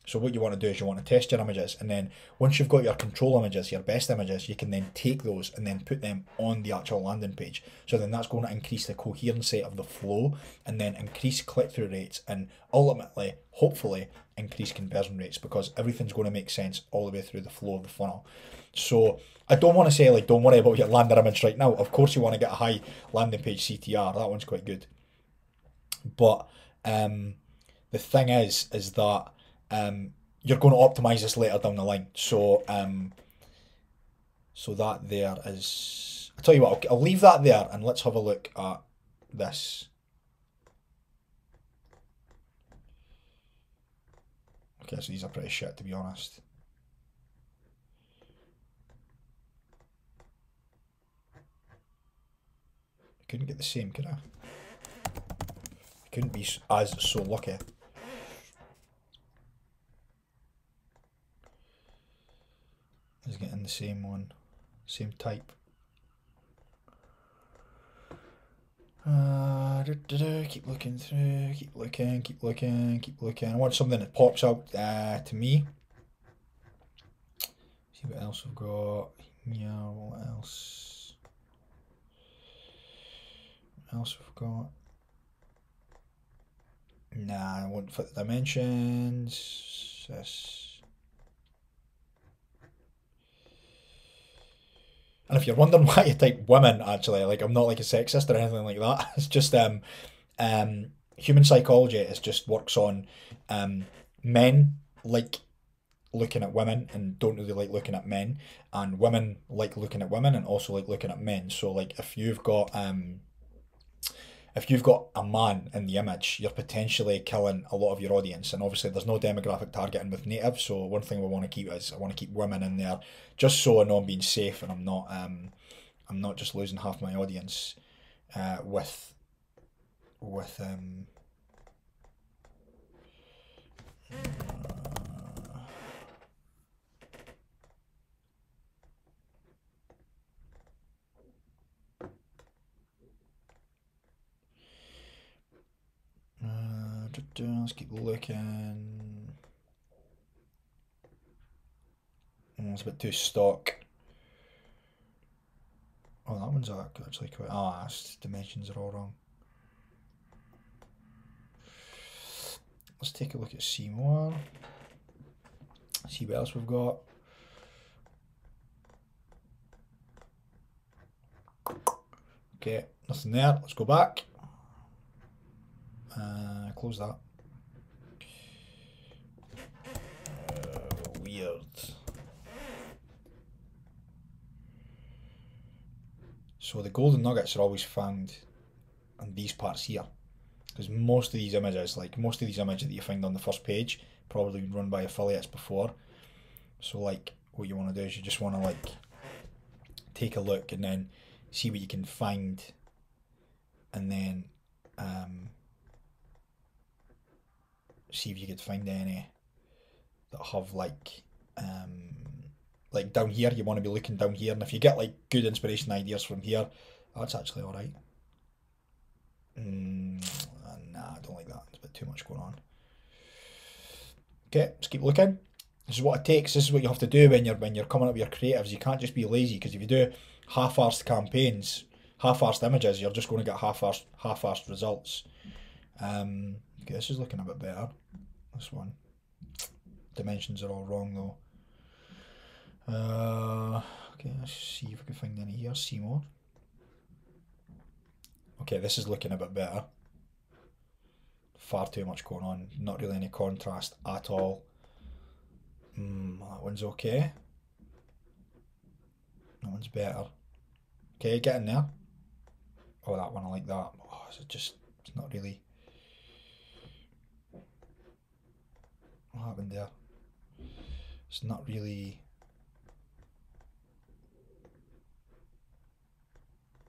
Speaker 1: So what you want to do is you want to test your images, and then once you've got your control images, your best images, you can then take those and then put them on the actual landing page. So then that's going to increase the coherency of the flow and then increase click-through rates and ultimately, hopefully, increase conversion rates, because everything's going to make sense all the way through the flow of the funnel. So I don't want to say like don't worry about your lander image right now. Of course you want to get a high landing page CTR. That one's quite good. But the thing is that you're going to optimize this later down the line. So so that there is, I'll tell you what, I'll leave that there and let's have a look at this. Okay, so these are pretty shit, to be honest. I couldn't get the same, could I? I couldn't be as so lucky. Is getting the same one, same type. Keep looking through, keep looking. I want something that pops out to me. See what else we've got. Yeah, what else? What else we've got? Nah, I won't fit the dimensions. This. And if you're wondering why you type women, actually, like I'm not like a sexist or anything like that. It's just human psychology. It just works on men like looking at women and don't really like looking at men, and women like looking at women and also like looking at men. So like if you've got a man in the image, you're potentially killing a lot of your audience. And obviously there's no demographic targeting with native, so one thing we want to keep is I want to keep women in there, just so I know I'm being safe and I'm not just losing half my audience with let's keep looking. It's a bit too stock. Oh, that one's actually quite. Ah, dimensions are all wrong. Let's take a look at C more. See what else we've got. Okay, nothing there. Let's go back. Close that. Weird. So the golden nuggets are always found in these parts here, because most of these images that you find on the first page probably been run by affiliates before. So like what you want to do is you just want to like take a look and then see what you can find, and then see if you could find any that have like down here. You want to be looking down here, and if you get like good inspiration ideas from here, that's actually all right. Nah, I don't like that. There's a bit too much going on. Okay, let's keep looking. This is what it takes. This is what you have to do when you're coming up with your creatives. You can't just be lazy, because if you do half-arsed campaigns, half-arsed images, you're just going to get half-arsed results. Okay, this is looking a bit better. This one. Dimensions are all wrong though. Okay, let's see if we can find any here. See more. Okay, this is looking a bit better. Far too much going on. Not really any contrast at all. That one's okay. That one's better. Okay, get in there. Oh, that one, I like that. Oh, it's not really. What happened there? It's not really.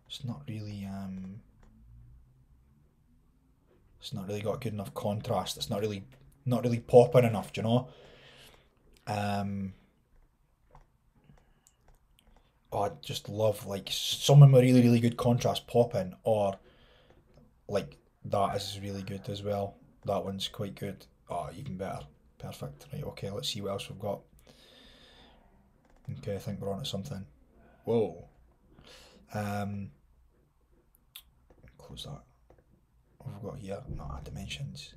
Speaker 1: It's not really got good enough contrast. It's not really popping enough, do you know? Oh, I just love like someone with really good contrast popping, or like that is really good as well. That one's quite good. Oh, even better. Perfect. Right, okay, let's see what else we've got. Okay, I think we're on to something. Whoa. Close that. What have we got here? No, dimensions.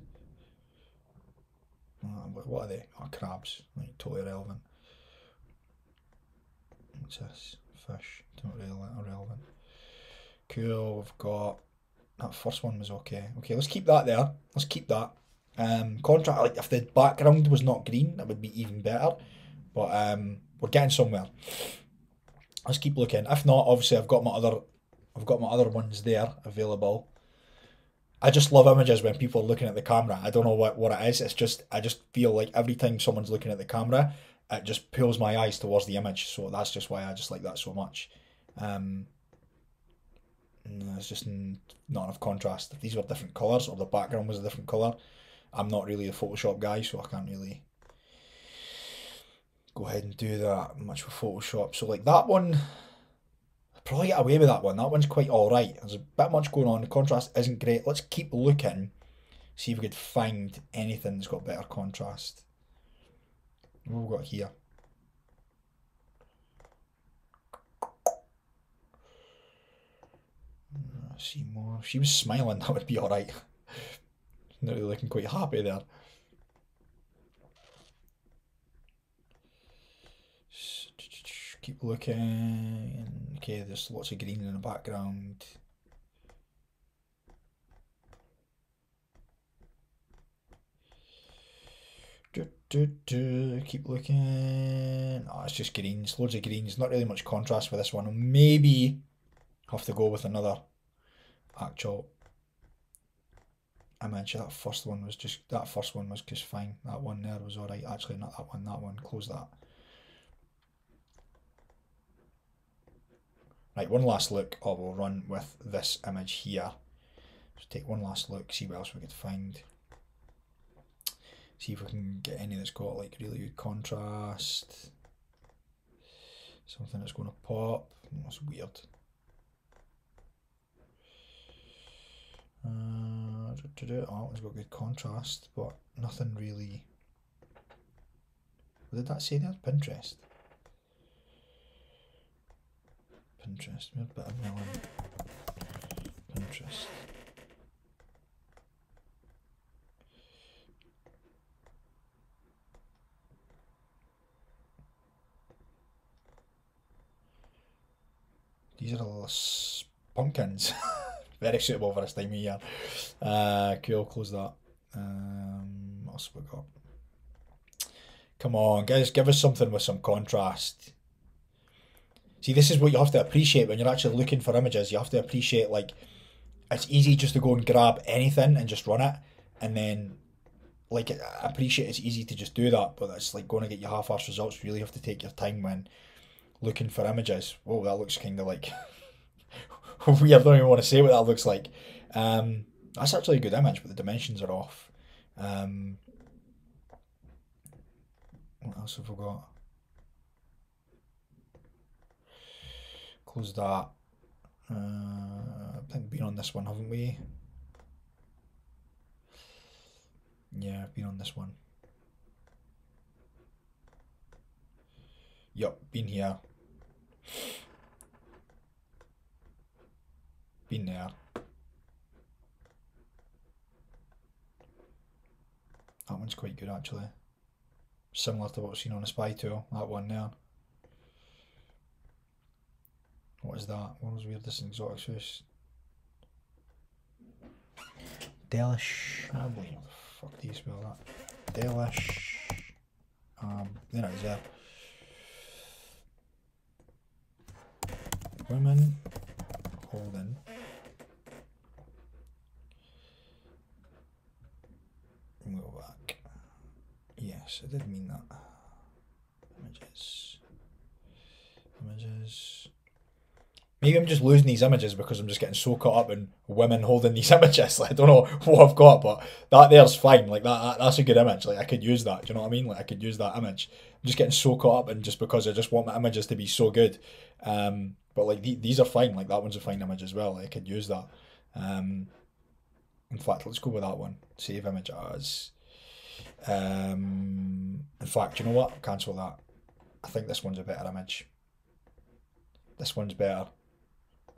Speaker 1: What are they? Oh, crabs. Like, totally irrelevant. What's this? Fish. Totally irrelevant. Cool, we've got... That first one was okay. Okay, let's keep that there. Let's keep that. Contract, like, if the background was not green, that would be even better. But we're getting somewhere. Let's keep looking. If not, obviously I've got my other ones there available. I just love images when people are looking at the camera. I don't know what it is. It's just, I just feel like every time someone's looking at the camera, it just pulls my eyes towards the image. So that's just why I just like that so much. It's just not enough contrast. If these were different colours or the background was a different colour, I'm not really a Photoshop guy, so I can't really go ahead and do that much with Photoshop. So like that one, I'll probably get away with that one. That one's quite alright. There's a bit much going on. The contrast isn't great. Let's keep looking, see if we could find anything that's got better contrast. What have we got here? See more. If she was smiling, that would be alright. Not really looking quite happy there. Keep looking. Okay, there's lots of green in the background. Keep looking. Oh, it's just greens, loads of greens. Not really much contrast with this one. Maybe have to go with another actual image. That first one was just fine. That one there was alright. Actually, not that one. That one. Close that. Right, one last look. Oh, we'll run with this image here. Just take one last look, see what else we could find. See if we can get any that's got like really good contrast. Something that's going to pop. That's weird. Oh, that one's got good contrast, but nothing really. What did that say there? Pinterest. Pinterest. Weird bit of melon. Pinterest. These are all pumpkins. Very suitable for this time of year. Cool, close that. What else have we got? Come on, guys, give us something with some contrast. See, this is what you have to appreciate when you're actually looking for images. You have to appreciate, like, it's easy just to go and grab anything and just run it. And then, like, I appreciate it's easy to just do that, but it's like going to get you half-arsed results. You really have to take your time when looking for images. Whoa, that looks kind of like weird. I don't even want to say what that looks like. That's actually a good image, but the dimensions are off. What else have we got? Close that. I think we've been on this one, haven't we? Yeah, I've been on this one. Yup, been here. Been there. That one's quite good actually. Similar to what we've seen on the spy tool, that one there. What is that? What was weird? This exotic fish. Delish. I don't believe what the fuck do you spell that? Delish. There it is there. Women holding go back. Yes, I did mean that. Images. Maybe I'm just losing these images because I'm just getting so caught up in women holding these images. Like, I don't know what I've got, but that there's fine. Like that's a good image. Like I could use that. Do you know what I mean? Like I could use that image. I'm just getting so caught up in just because I just want my images to be so good. But like these are fine. Like that one's a fine image as well. Like, I could use that. In fact, let's go with that one. Save image as. In fact, you know what? Cancel that. I think this one's a better image. This one's better.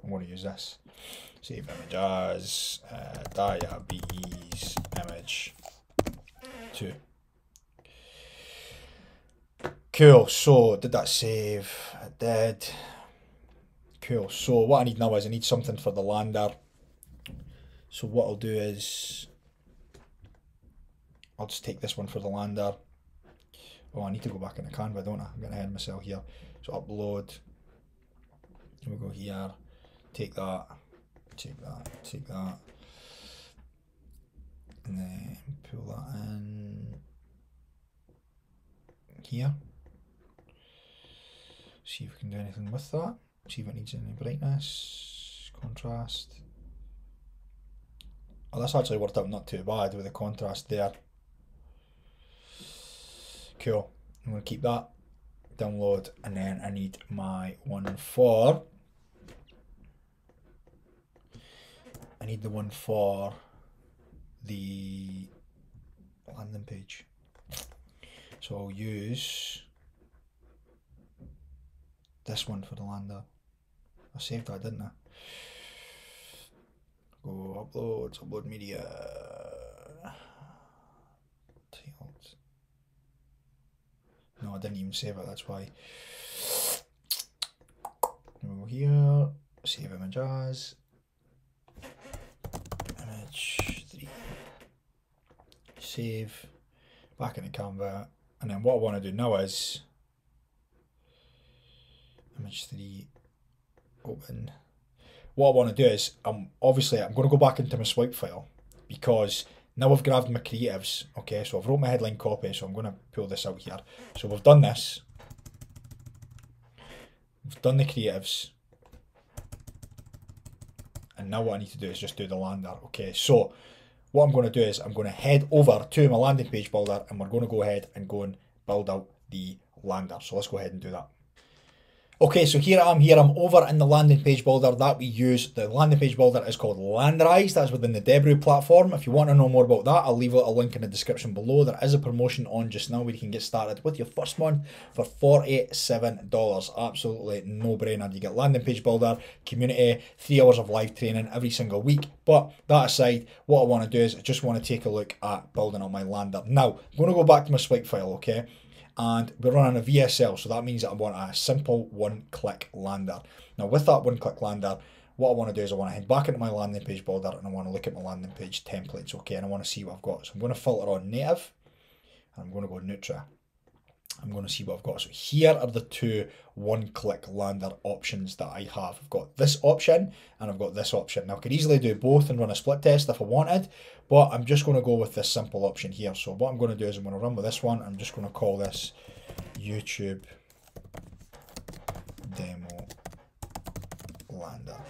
Speaker 1: I'm going to use this. Save image as diabetes image 2. Cool. So did that save? It did. Cool. So what I need now is I need something for the lander. So what I'll do is I'll just take this one for the lander. Oh, I need to go back into Canva, don't I? I'm getting ahead of myself here. So upload. Here we go here. Take that. Take that. Take that. and then pull that in here. See if we can do anything with that. See if it needs any brightness, contrast. Oh, that's actually worked out not too bad with the contrast there. Cool. I'm going to keep that. Download, and then I need my one for. I need the one for the landing page. So I'll use this one for the lander. I saved that, didn't I? Go uploads, upload media. Titles. No, I didn't even save it, that's why. We'll go here, save image as. Image 3. Save. Back into Canva. And then what I want to do now is image 3, open. What I want to do is, obviously I'm going to go back into my swipe file because now I've grabbed my creatives. Okay, so I've wrote my headline copy, so I'm going to pull this out here. So we've done this. We've done the creatives. And now what I need to do is just do the lander. Okay, so what I'm going to do is I'm going to head over to my landing page builder and we're going to go ahead and go and build out the lander. So let's go ahead and do that. Okay, so here I am here. I'm over in the landing page builder that we use. The landing page builder is called Landerize. That's within the Debrew platform. If you want to know more about that, I'll leave a link in the description below. There is a promotion on just now where you can get started with your first month for $47. Absolutely no brainer. You get landing page builder, community, 3 hours of live training every single week. But that aside, what I want to do is I just want to take a look at building up my lander. Now, I'm going to go back to my swipe file, okay? And we're running a VSL, so that means that I want a simple one-click lander. Now with that one-click lander, what I want to do is I want to head back into my landing page builder and I want to look at my landing page templates, okay, and I want to see what I've got. So I'm going to filter on native, and I'm going to go Nutra. I'm going to see what I've got. So here are the 2 one-click lander options that I have. I've got this option and I've got this option. Now I could easily do both and run a split test if I wanted, but I'm just going to go with this simple option here. So what I'm going to do is I'm going to run with this one. I'm just going to call this YouTube Demo Lander.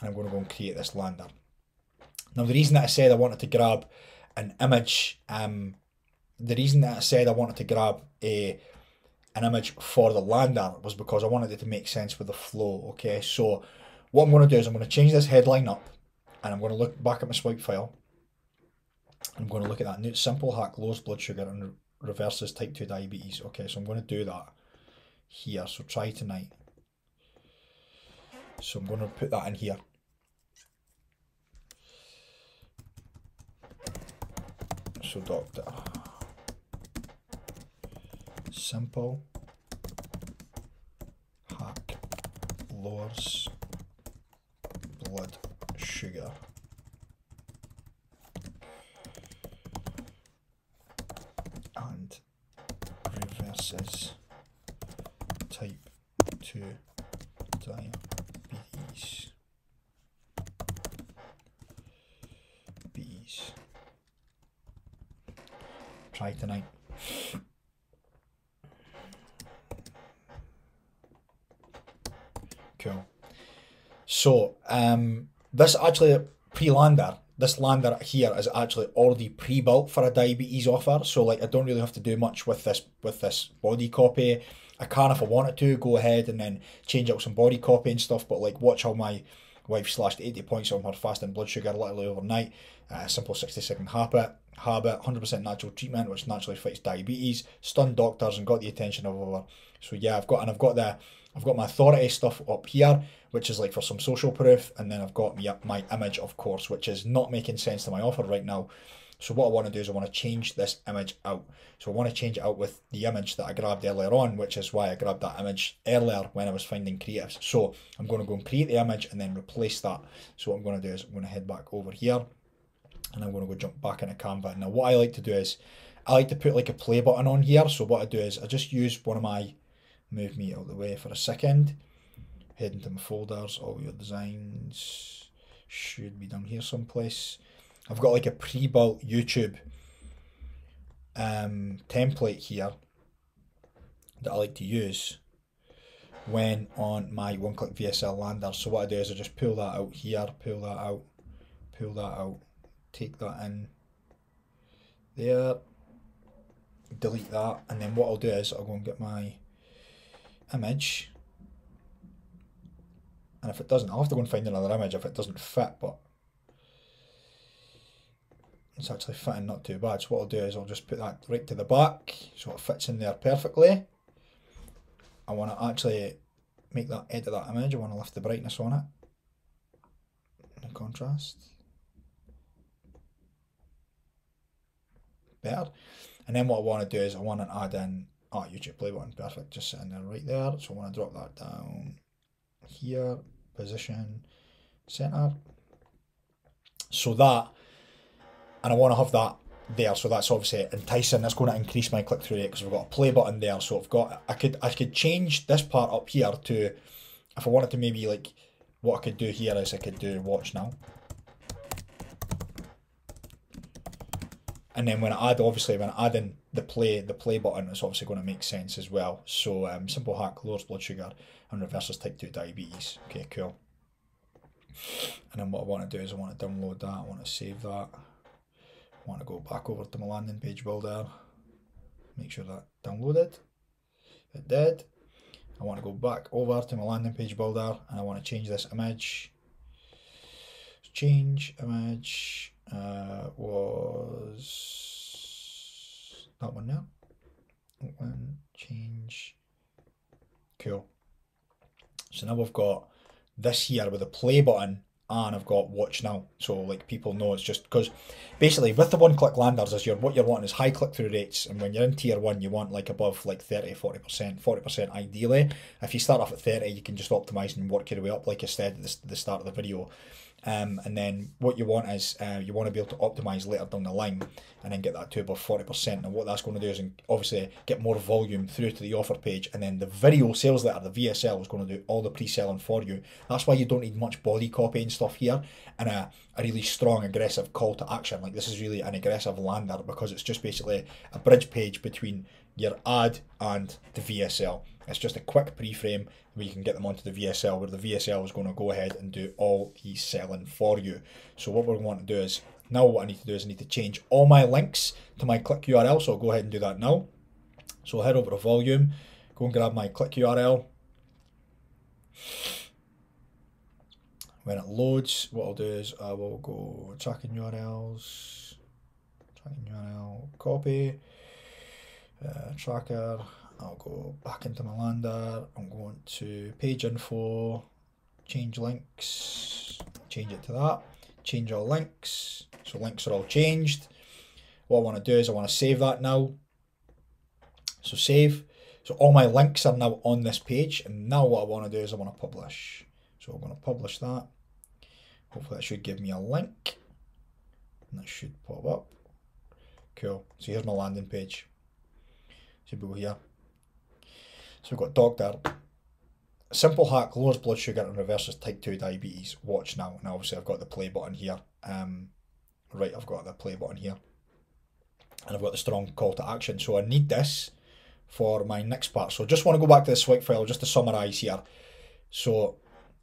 Speaker 1: And I'm going to go and create this lander. Now the reason that I said I wanted to grab an image, the reason that I said I wanted to grab an image for the lander was because I wanted it to make sense with the flow, okay? So what I'm going to do is I'm going to change this headline up and I'm going to look back at my swipe file. I'm going to look at that new simple hack, lowers blood sugar and reverses type 2 diabetes. Okay, so I'm going to do that here. So try tonight. So I'm going to put that in here. So doctor. Simple hack lowers blood sugar and reverses type 2 diabetes. Try tonight. Cool. So this actually pre-lander, this lander here is actually already pre-built for a diabetes offer. So like I don't really have to do much with this body copy. I can, if I wanted to, go ahead and then change out some body copy and stuff. But like watch how my wife slashed 80 points on her fasting blood sugar literally overnight. Simple 60-second habit, 100% natural treatment which naturally fights diabetes, stunned doctors and got the attention of over. So yeah, I've got my authority stuff up here, which is like for some social proof, and then I've got my image, of course, which is not making sense to my offer right now. So what I want to do is I want to change this image out. So I want to change it out with the image that I grabbed earlier on, which is why I grabbed that image earlier when I was finding creatives. So I'm going to go and create the image and then replace that. So what I'm going to do is I'm going to head back over here and I'm going to go jump back into Canva. Now what I like to do is I like to put like a play button on here. So what I do is I just use one of my, move me out of the way for a second, head into my folders, all your designs should be down here someplace. I've got like a pre-built YouTube template here that I like to use when on my one-click VSL lander. So what I do is I just pull that out here, pull that out, pull that out, take that in there, delete that, and then what I'll do is I'll go and get my image, and if it doesn't, I'll have to go and find another image if it doesn't fit, but it's actually fitting not too bad. So what I'll do is I'll just put that right to the back so it fits in there perfectly. I want to actually make that, edit that image. I want to lift the brightness on it, the contrast, better. And then what I want to do is I want to add in YouTube play button. Perfect, just sitting there right there. So I want to drop that down here, position, center, so that, and I want to have that there, so that's obviously enticing. That's going to increase my click-through rate because we've got a play button there. So I've got, I could change this part up here to, if I wanted to, maybe like, what I could do here is I could do watch now. And then when I add, obviously when I add in the play button, it's obviously going to make sense as well. So simple hack, lowers blood sugar and reverses type 2 diabetes. Okay, cool. And then what I want to do is I want to download that, I want to save that. I want to go back over to my landing page builder, make sure that downloaded. It did. I want to go back over to my landing page builder and I want to change this image. Change image was that one there. Open, change. Cool. So now we've got this here with a play button, and I've got watch now, so like people know it's just because basically with the one-click landers is what you're wanting is high click-through rates, and when you're in tier 1 you want like above like 40% ideally. If you start off at 30 you can just optimize and work your way up like I said at the start of the video. And then what you want is you want to be able to optimize later down the line and then get that to above 40%. And what that's going to do is obviously get more volume through to the offer page, and then the video sales letter, the VSL, is going to do all the pre-selling for you. That's why you don't need much body copy and stuff here, and a really strong aggressive call to action. Like this is really an aggressive lander because it's just basically a bridge page between your ad and the VSL. It's just a quick pre-frame where you can get them onto the VSL, where the VSL is going to go ahead and do all the selling for you. So what we're going to do is, now what I need to do is I need to change all my links to my click URL, so I'll go ahead and do that now. So I'll head over to Volume, go and grab my click URL. When it loads, what I'll do is I will go tracking URLs, tracking URL, copy, tracker. I'll go back into my lander, I'm going to page info, change links, change it to that, change all links, so links are all changed. What I want to do is I want to save that now, so save, so all my links are now on this page, and now what I want to do is I want to publish, so I'm going to publish that. Hopefully that should give me a link, and that should pop up. Cool, so here's my landing page, so we go here. So we've got doctor, simple hack, lowers blood sugar and reverses type 2 diabetes, watch now. And obviously I've got the play button here. Right, I've got the play button here. And I've got the strong call to action. So I need this for my next part. So I just want to go back to the Swig file just to summarise here. So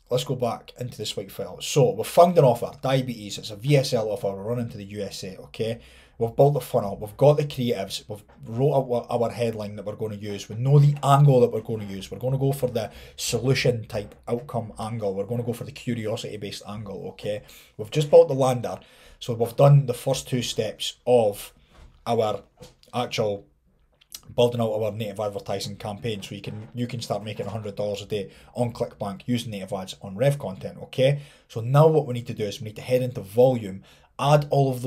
Speaker 1: let's go back into the Swig file. So we've found an offer, diabetes, it's a VSL offer, we're running to the USA, okay? We've built the funnel, we've got the creatives, we've wrote out our headline that we're going to use, we know the angle that we're going to use, we're going to go for the solution type outcome angle, we're going to go for the curiosity based angle, okay? We've just built the lander, so we've done the first 2 steps of our actual building out our native advertising campaign, so you can start making $100 a day on Clickbank using native ads on Revcontent, okay? So now what we need to do is we need to head into Volume, add all of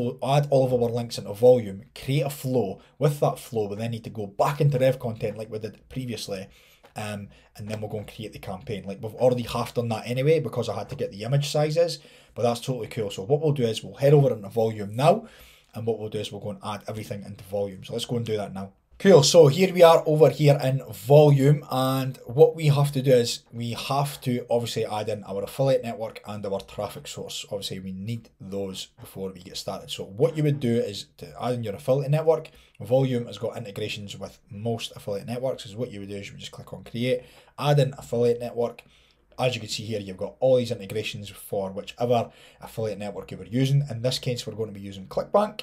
Speaker 1: our links into Volume, create a flow. With that flow, we then need to go back into Revcontent like we did previously, and then we'll go and create the campaign. Like we've already half done that anyway because I had to get the image sizes, but that's totally cool. So what we'll do is we'll head over into Volume now, and what we'll do is we'll go and add everything into Volume. So let's go and do that now. Cool, so here we are over here in Volume, and what we have to do is we have to obviously add in our affiliate network and our traffic source. Obviously we need those before we get started. So what you would do is to add in your affiliate network. Volume has got integrations with most affiliate networks. So what you would do is you would just click on create, add in affiliate network. As you can see here, you've got all these integrations for whichever affiliate network you were using. In this case, we're going to be using Clickbank.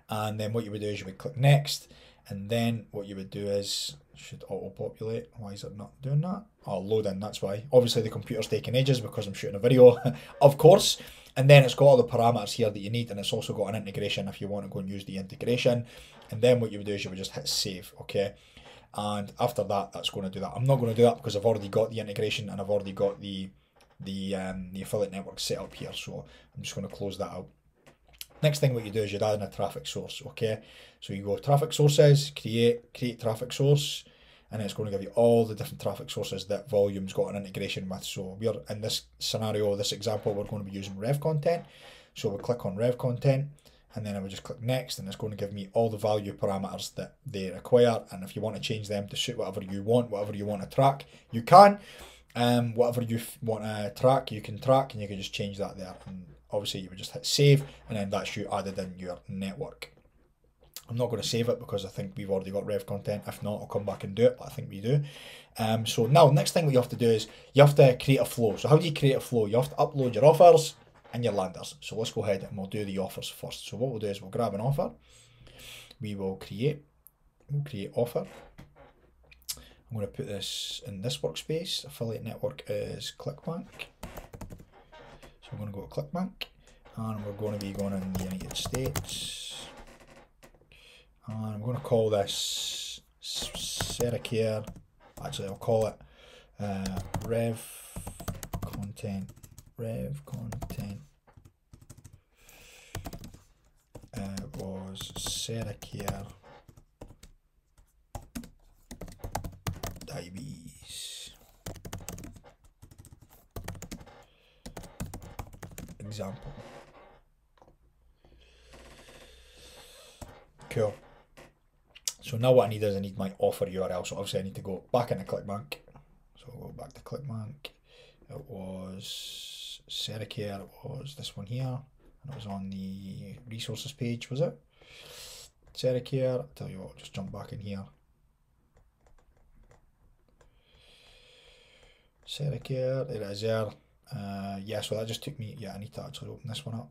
Speaker 1: And then what you would do is you would click next, and then what you would do is, should auto-populate. Why is it not doing that? Oh, load in, that's why. Obviously the computer's taking ages because I'm shooting a video, of course. And then it's got all the parameters here that you need, and it's also got an integration if you want to go and use the integration. And then what you would do is you would just hit save, okay? And after that, that's going to do that. I'm not going to do that because I've already got the integration and I've already got the affiliate network set up here. So I'm just going to close that out. Next thing what you do is you'd add in a traffic source, okay? So you go traffic sources, create traffic source, and it's going to give you all the different traffic sources that Volume's got an integration with. So we're in this scenario, this example, we're going to be using Revcontent. So we'll click on Revcontent, and then I would just click next, and it's going to give me all the value parameters that they require. And if you want to change them to suit whatever you want to track, you can. Whatever you want to track, you can track, and you can just change that there. And obviously you would just hit save, and then that's you added in your network. I'm not going to save it because I think we've already got Revcontent. If not, I'll come back and do it, but I think we do. So now, next thing what you have to do is you have to create a flow. So how do you create a flow? You have to upload your offers and your landers. So let's go ahead and we'll do the offers first. So what we'll do is we'll grab an offer. We'll create offer. I'm going to put this in this workspace. Affiliate network is Clickbank. So we're going to go to Clickbank, and we're going to be going in the United States. And I'm going to call this Seracare. Actually, I'll call it Revcontent. Was Seracare diabetes example. Cool. So now what I need is I need my offer URL. So obviously I need to go back into Clickbank. So I'll go back to Clickbank. It was Seracare, it was this one here, and it was on the resources page, was it? Seracare, I'll tell you what, I'll just jump back in here. Seracare, there it is there. Yeah, so that just took me, yeah, I need to actually open this one up.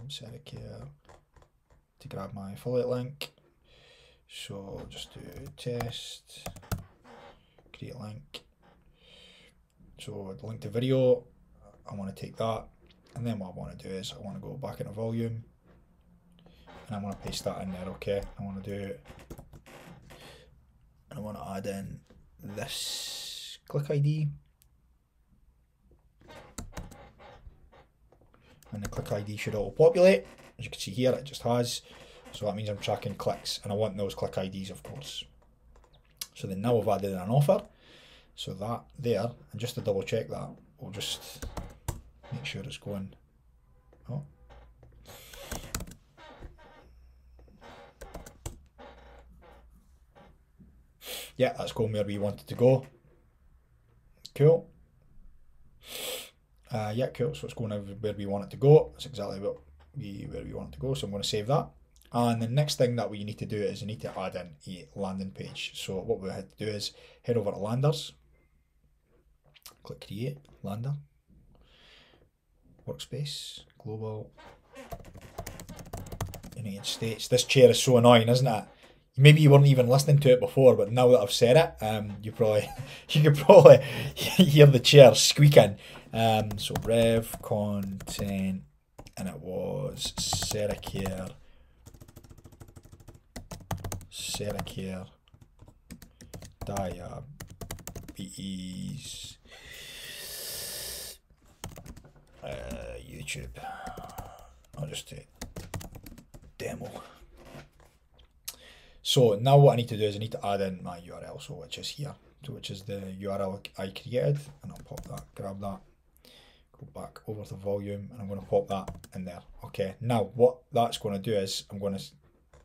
Speaker 1: Seracare, to grab my affiliate link. So just do test, create link. So the link to video, I want to take that, and then what I want to do is I want to go back into Volume, and I want to paste that in there, okay? I want to do it, and I want to add in this click ID, and the click ID should auto-populate. As you can see here, it just has, so that means I'm tracking clicks, and I want those click IDs, of course. So then now I've added in an offer. So that there, and just to double check that, we'll just make sure it's going. Oh. Yeah, that's going where we wanted to go. Cool. Yeah, cool. So it's going where we want it to go. That's exactly where we want it to go. So I'm going to save that. And the next thing that we need to do is we need to add in a landing page. So what we had to do is head over to landers. Click create, lander, workspace, global, United States. This chair is so annoying, isn't it? Maybe you weren't even listening to it before, but now that I've said it, you could probably hear the chair squeaking. So Revcontent, and it was Seracare diabetes. YouTube. I'll just do demo. So now what I need to do is I need to add in my URL, so which is here, so which is the URL I created, and I'll pop that, grab that, go back over to Volume, and I'm going to pop that in there. Okay, now what that's going to do is I'm going to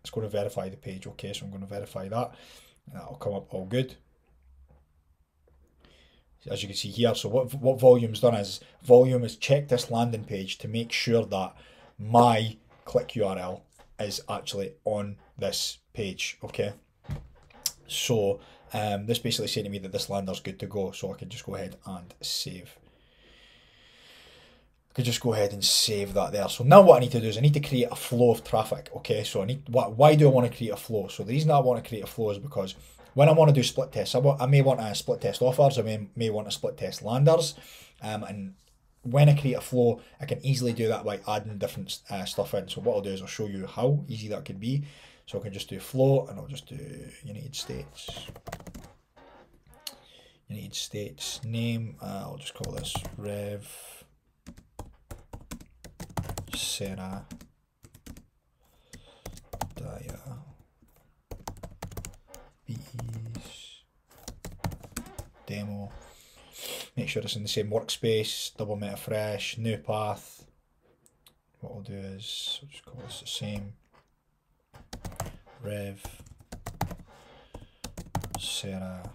Speaker 1: It's going to verify the page. Okay, so I'm going to verify that. And that'll come up all good. As you can see here, so what Volume's done is, Volume has checked this landing page to make sure that my click URL is actually on this page, okay? So this basically saying to me that this lander's good to go, so I can just go ahead and save. I could just go ahead and save that there. So now what I need to do is I need to create a flow of traffic, okay? So why do I want to create a flow? So the reason I want to create a flow is because when I want to do split tests, I may want to split test offers, I may want to split test landers, and when I create a flow, I can easily do that by adding different stuff in. So what I'll do is I'll show you how easy that could be. So I can just do flow, and I'll just do United States name. I'll just call this Rev Sarah Daya BE's demo. Make sure it's in the same workspace, double meta fresh, new path. What I'll do is I'll just call this the same. Rev Sarah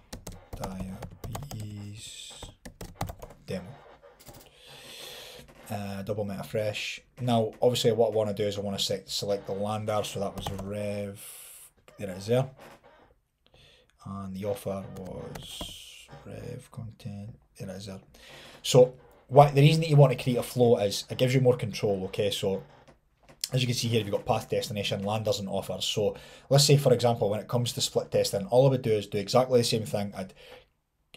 Speaker 1: Daya BE's demo. Double meta fresh. Now, obviously, what I want to do is I want to select the lander. So that was Rev. There it is there. And the offer was Revcontent. There it is there. So the reason that you want to create a flow is it gives you more control. Okay, so as you can see here, you've got path, destination, landers, and offers. So let's say, for example, when it comes to split testing, all I would do is do exactly the same thing.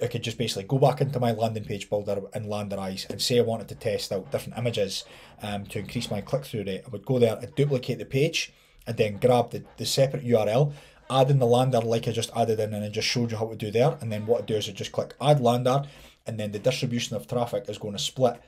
Speaker 1: I could just basically go back into my landing page builder and Landerize and say I wanted to test out different images to increase my click-through rate. I would go there and duplicate the page and then grab the separate URL, add in the lander like I just added in and I just showed you how to do there. And then what I do is I just click add lander, and then the distribution of traffic is going to split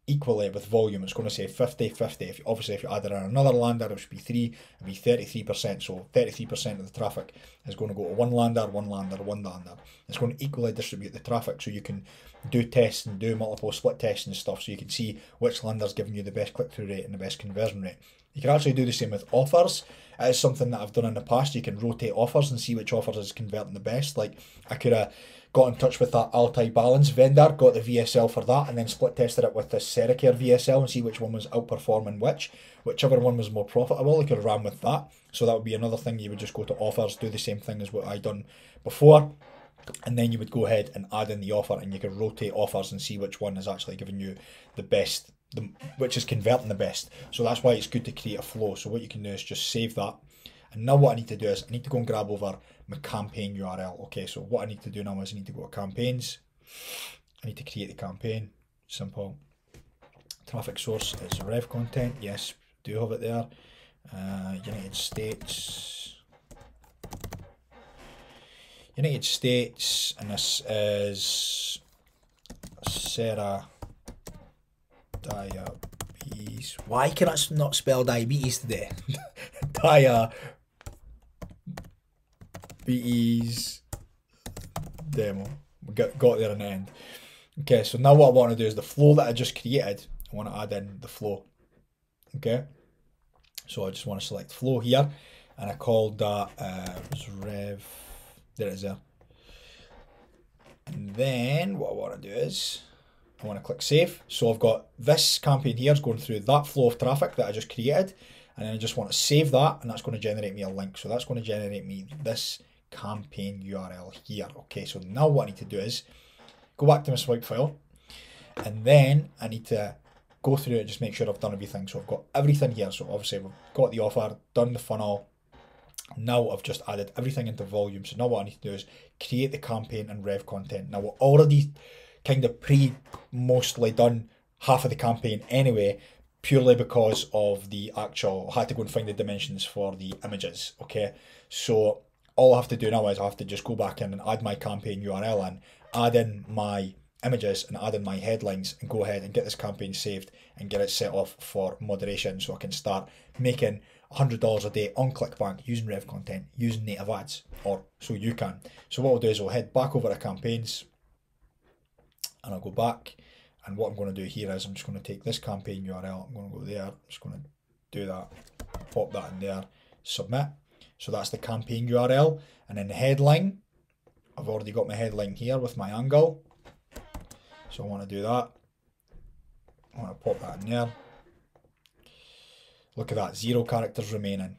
Speaker 1: equally with volume. It's going to say 50-50. Obviously, if you added in another lander, it should be 3, it'd be 33%. So 33% of the traffic is going to go to one lander, one lander, one lander. It's going to equally distribute the traffic, so you can do tests and do multiple split tests and stuff, so you can see which lander's giving you the best click-through rate and the best conversion rate. You can actually do the same with offers. It is something that I've done in the past. You can rotate offers and see which offers is converting the best. Like, I could have got in touch with that Balance vendor, got the VSL for that, and then split tested it with the Sericare VSL and see which one was outperforming whichever one was more profitable. I could have ran with that. So that would be another thing. You would just go to offers, do the same thing as what I done before, and then you would go ahead and add in the offer, and you could rotate offers and see which one is actually giving you the best, which is converting the best. So that's why it's good to create a flow. So what you can do is just save that. And now what I need to do is I need to go and grab over my campaign URL. Okay, so what I need to do now is I need to go to campaigns. I need to create the campaign. Simple. Traffic source is Revcontent. Yes, do have it there. United States, and this is Sarah Diabetes. Why can I not spell diabetes today? Diabetes demo. We got there in the end. Okay, so now what I want to do is the flow that I just created, I want to add in the flow. Okay, so I just want to select flow here, and I called that Rev. There it is there. And then what I want to do is I want to click save. So I've got this campaign here is going through that flow of traffic that I just created, and then I just want to save that, and that's going to generate me a link. So that's going to generate me this campaign URL here. Okay, so now what I need to do is go back to my swipe file, and then I need to go through it and just make sure I've done everything. So I've got everything here. So obviously we've got the offer, done the funnel. Now I've just added everything into Volume. So now what I need to do is create the campaign and Revcontent. Now we're already kind of mostly done half of the campaign anyway, purely because of the actual, I had to go and find the dimensions for the images. Okay, so all I have to do now is I have to just go back in and add my campaign URL in, add in my images and add in my headlines, and go ahead and get this campaign saved and get it set off for moderation, so I can start making $100 a day on Clickbank using Revcontent, using native ads, or so you can. So what I'll do is I'll head back over to campaigns, and I'll go back, and what I'm going to do here is I'm just going to take this campaign URL, I'm going to go there, I'm just going to do that, pop that in there, submit. So that's the campaign URL. And then the headline, I've already got my headline here with my angle. So I want to do that. I want to pop that in there. Look at that, 0 characters remaining.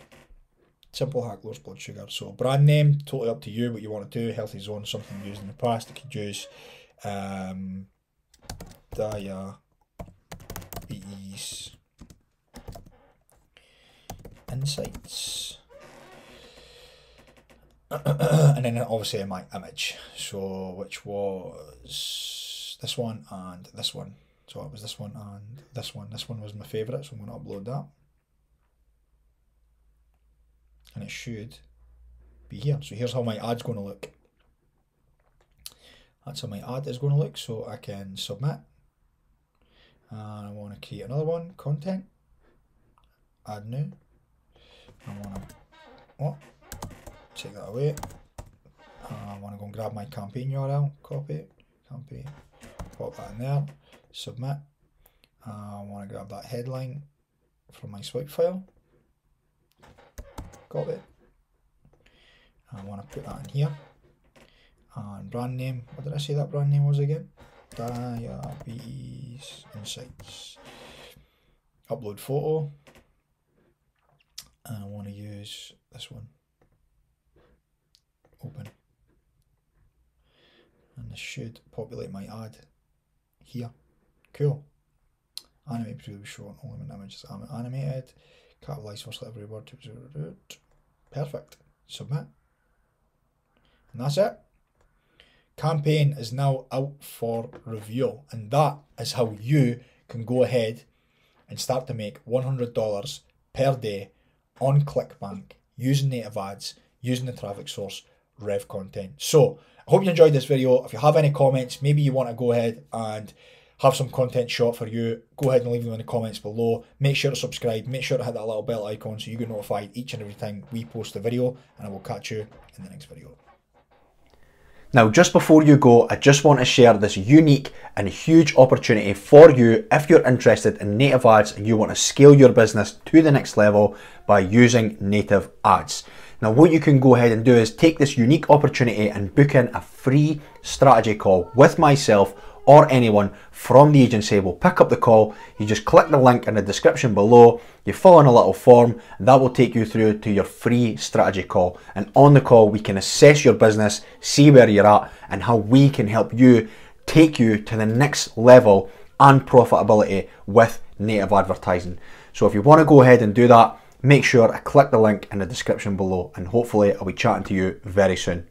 Speaker 1: Simple hack lowers blood sugar. So brand name, totally up to you what you want to do. Healthy Zone, something used in the past. I could use diabetes insights. And then obviously my image. So which was this one and this one. So it was this one and this one. This one was my favourite, so I'm going to upload that. And it should be here. So here's how my ad's going to look. That's how my ad is going to look. So I can submit. And I want to create another one. Content. Add new. I want to take that away. I want to go and grab my campaign URL. Copy it. Campaign. Pop that in there. Submit. I want to grab that headline from my swipe file. Got it. I want to put that in here. And brand name, what did I say that brand name was again? Diabetes Insights. Upload photo. And I want to use this one. Open. And this should populate my ad here. Cool. Animate to be shown, only when images are animated. Capitalize first every word. Perfect. Submit. And that's it. Campaign is now out for review, and that is how you can go ahead and start to make $100 per day on Clickbank using native ads, using the traffic source Revcontent. So I hope you enjoyed this video. If you have any comments, maybe you want to go ahead and have some content shot for you, go ahead and leave them in the comments below. Make sure to subscribe, make sure to hit that little bell icon so you get notified each and every time we post a video, and I will catch you in the next video. Now, just before you go, I just want to share this unique and huge opportunity for you if you're interested in native ads and you want to scale your business to the next level by using native ads. Now, what you can go ahead and do is take this unique opportunity and book in a free strategy call with myself or anyone from the agency. Will pick up the call. You just click the link in the description below, you fill in a little form, and that will take you through to your free strategy call. And on the call, we can assess your business, see where you're at, and how we can help you take you to the next level and profitability with native advertising. So if you want to go ahead and do that, make sure to click the link in the description below, and hopefully I'll be chatting to you very soon.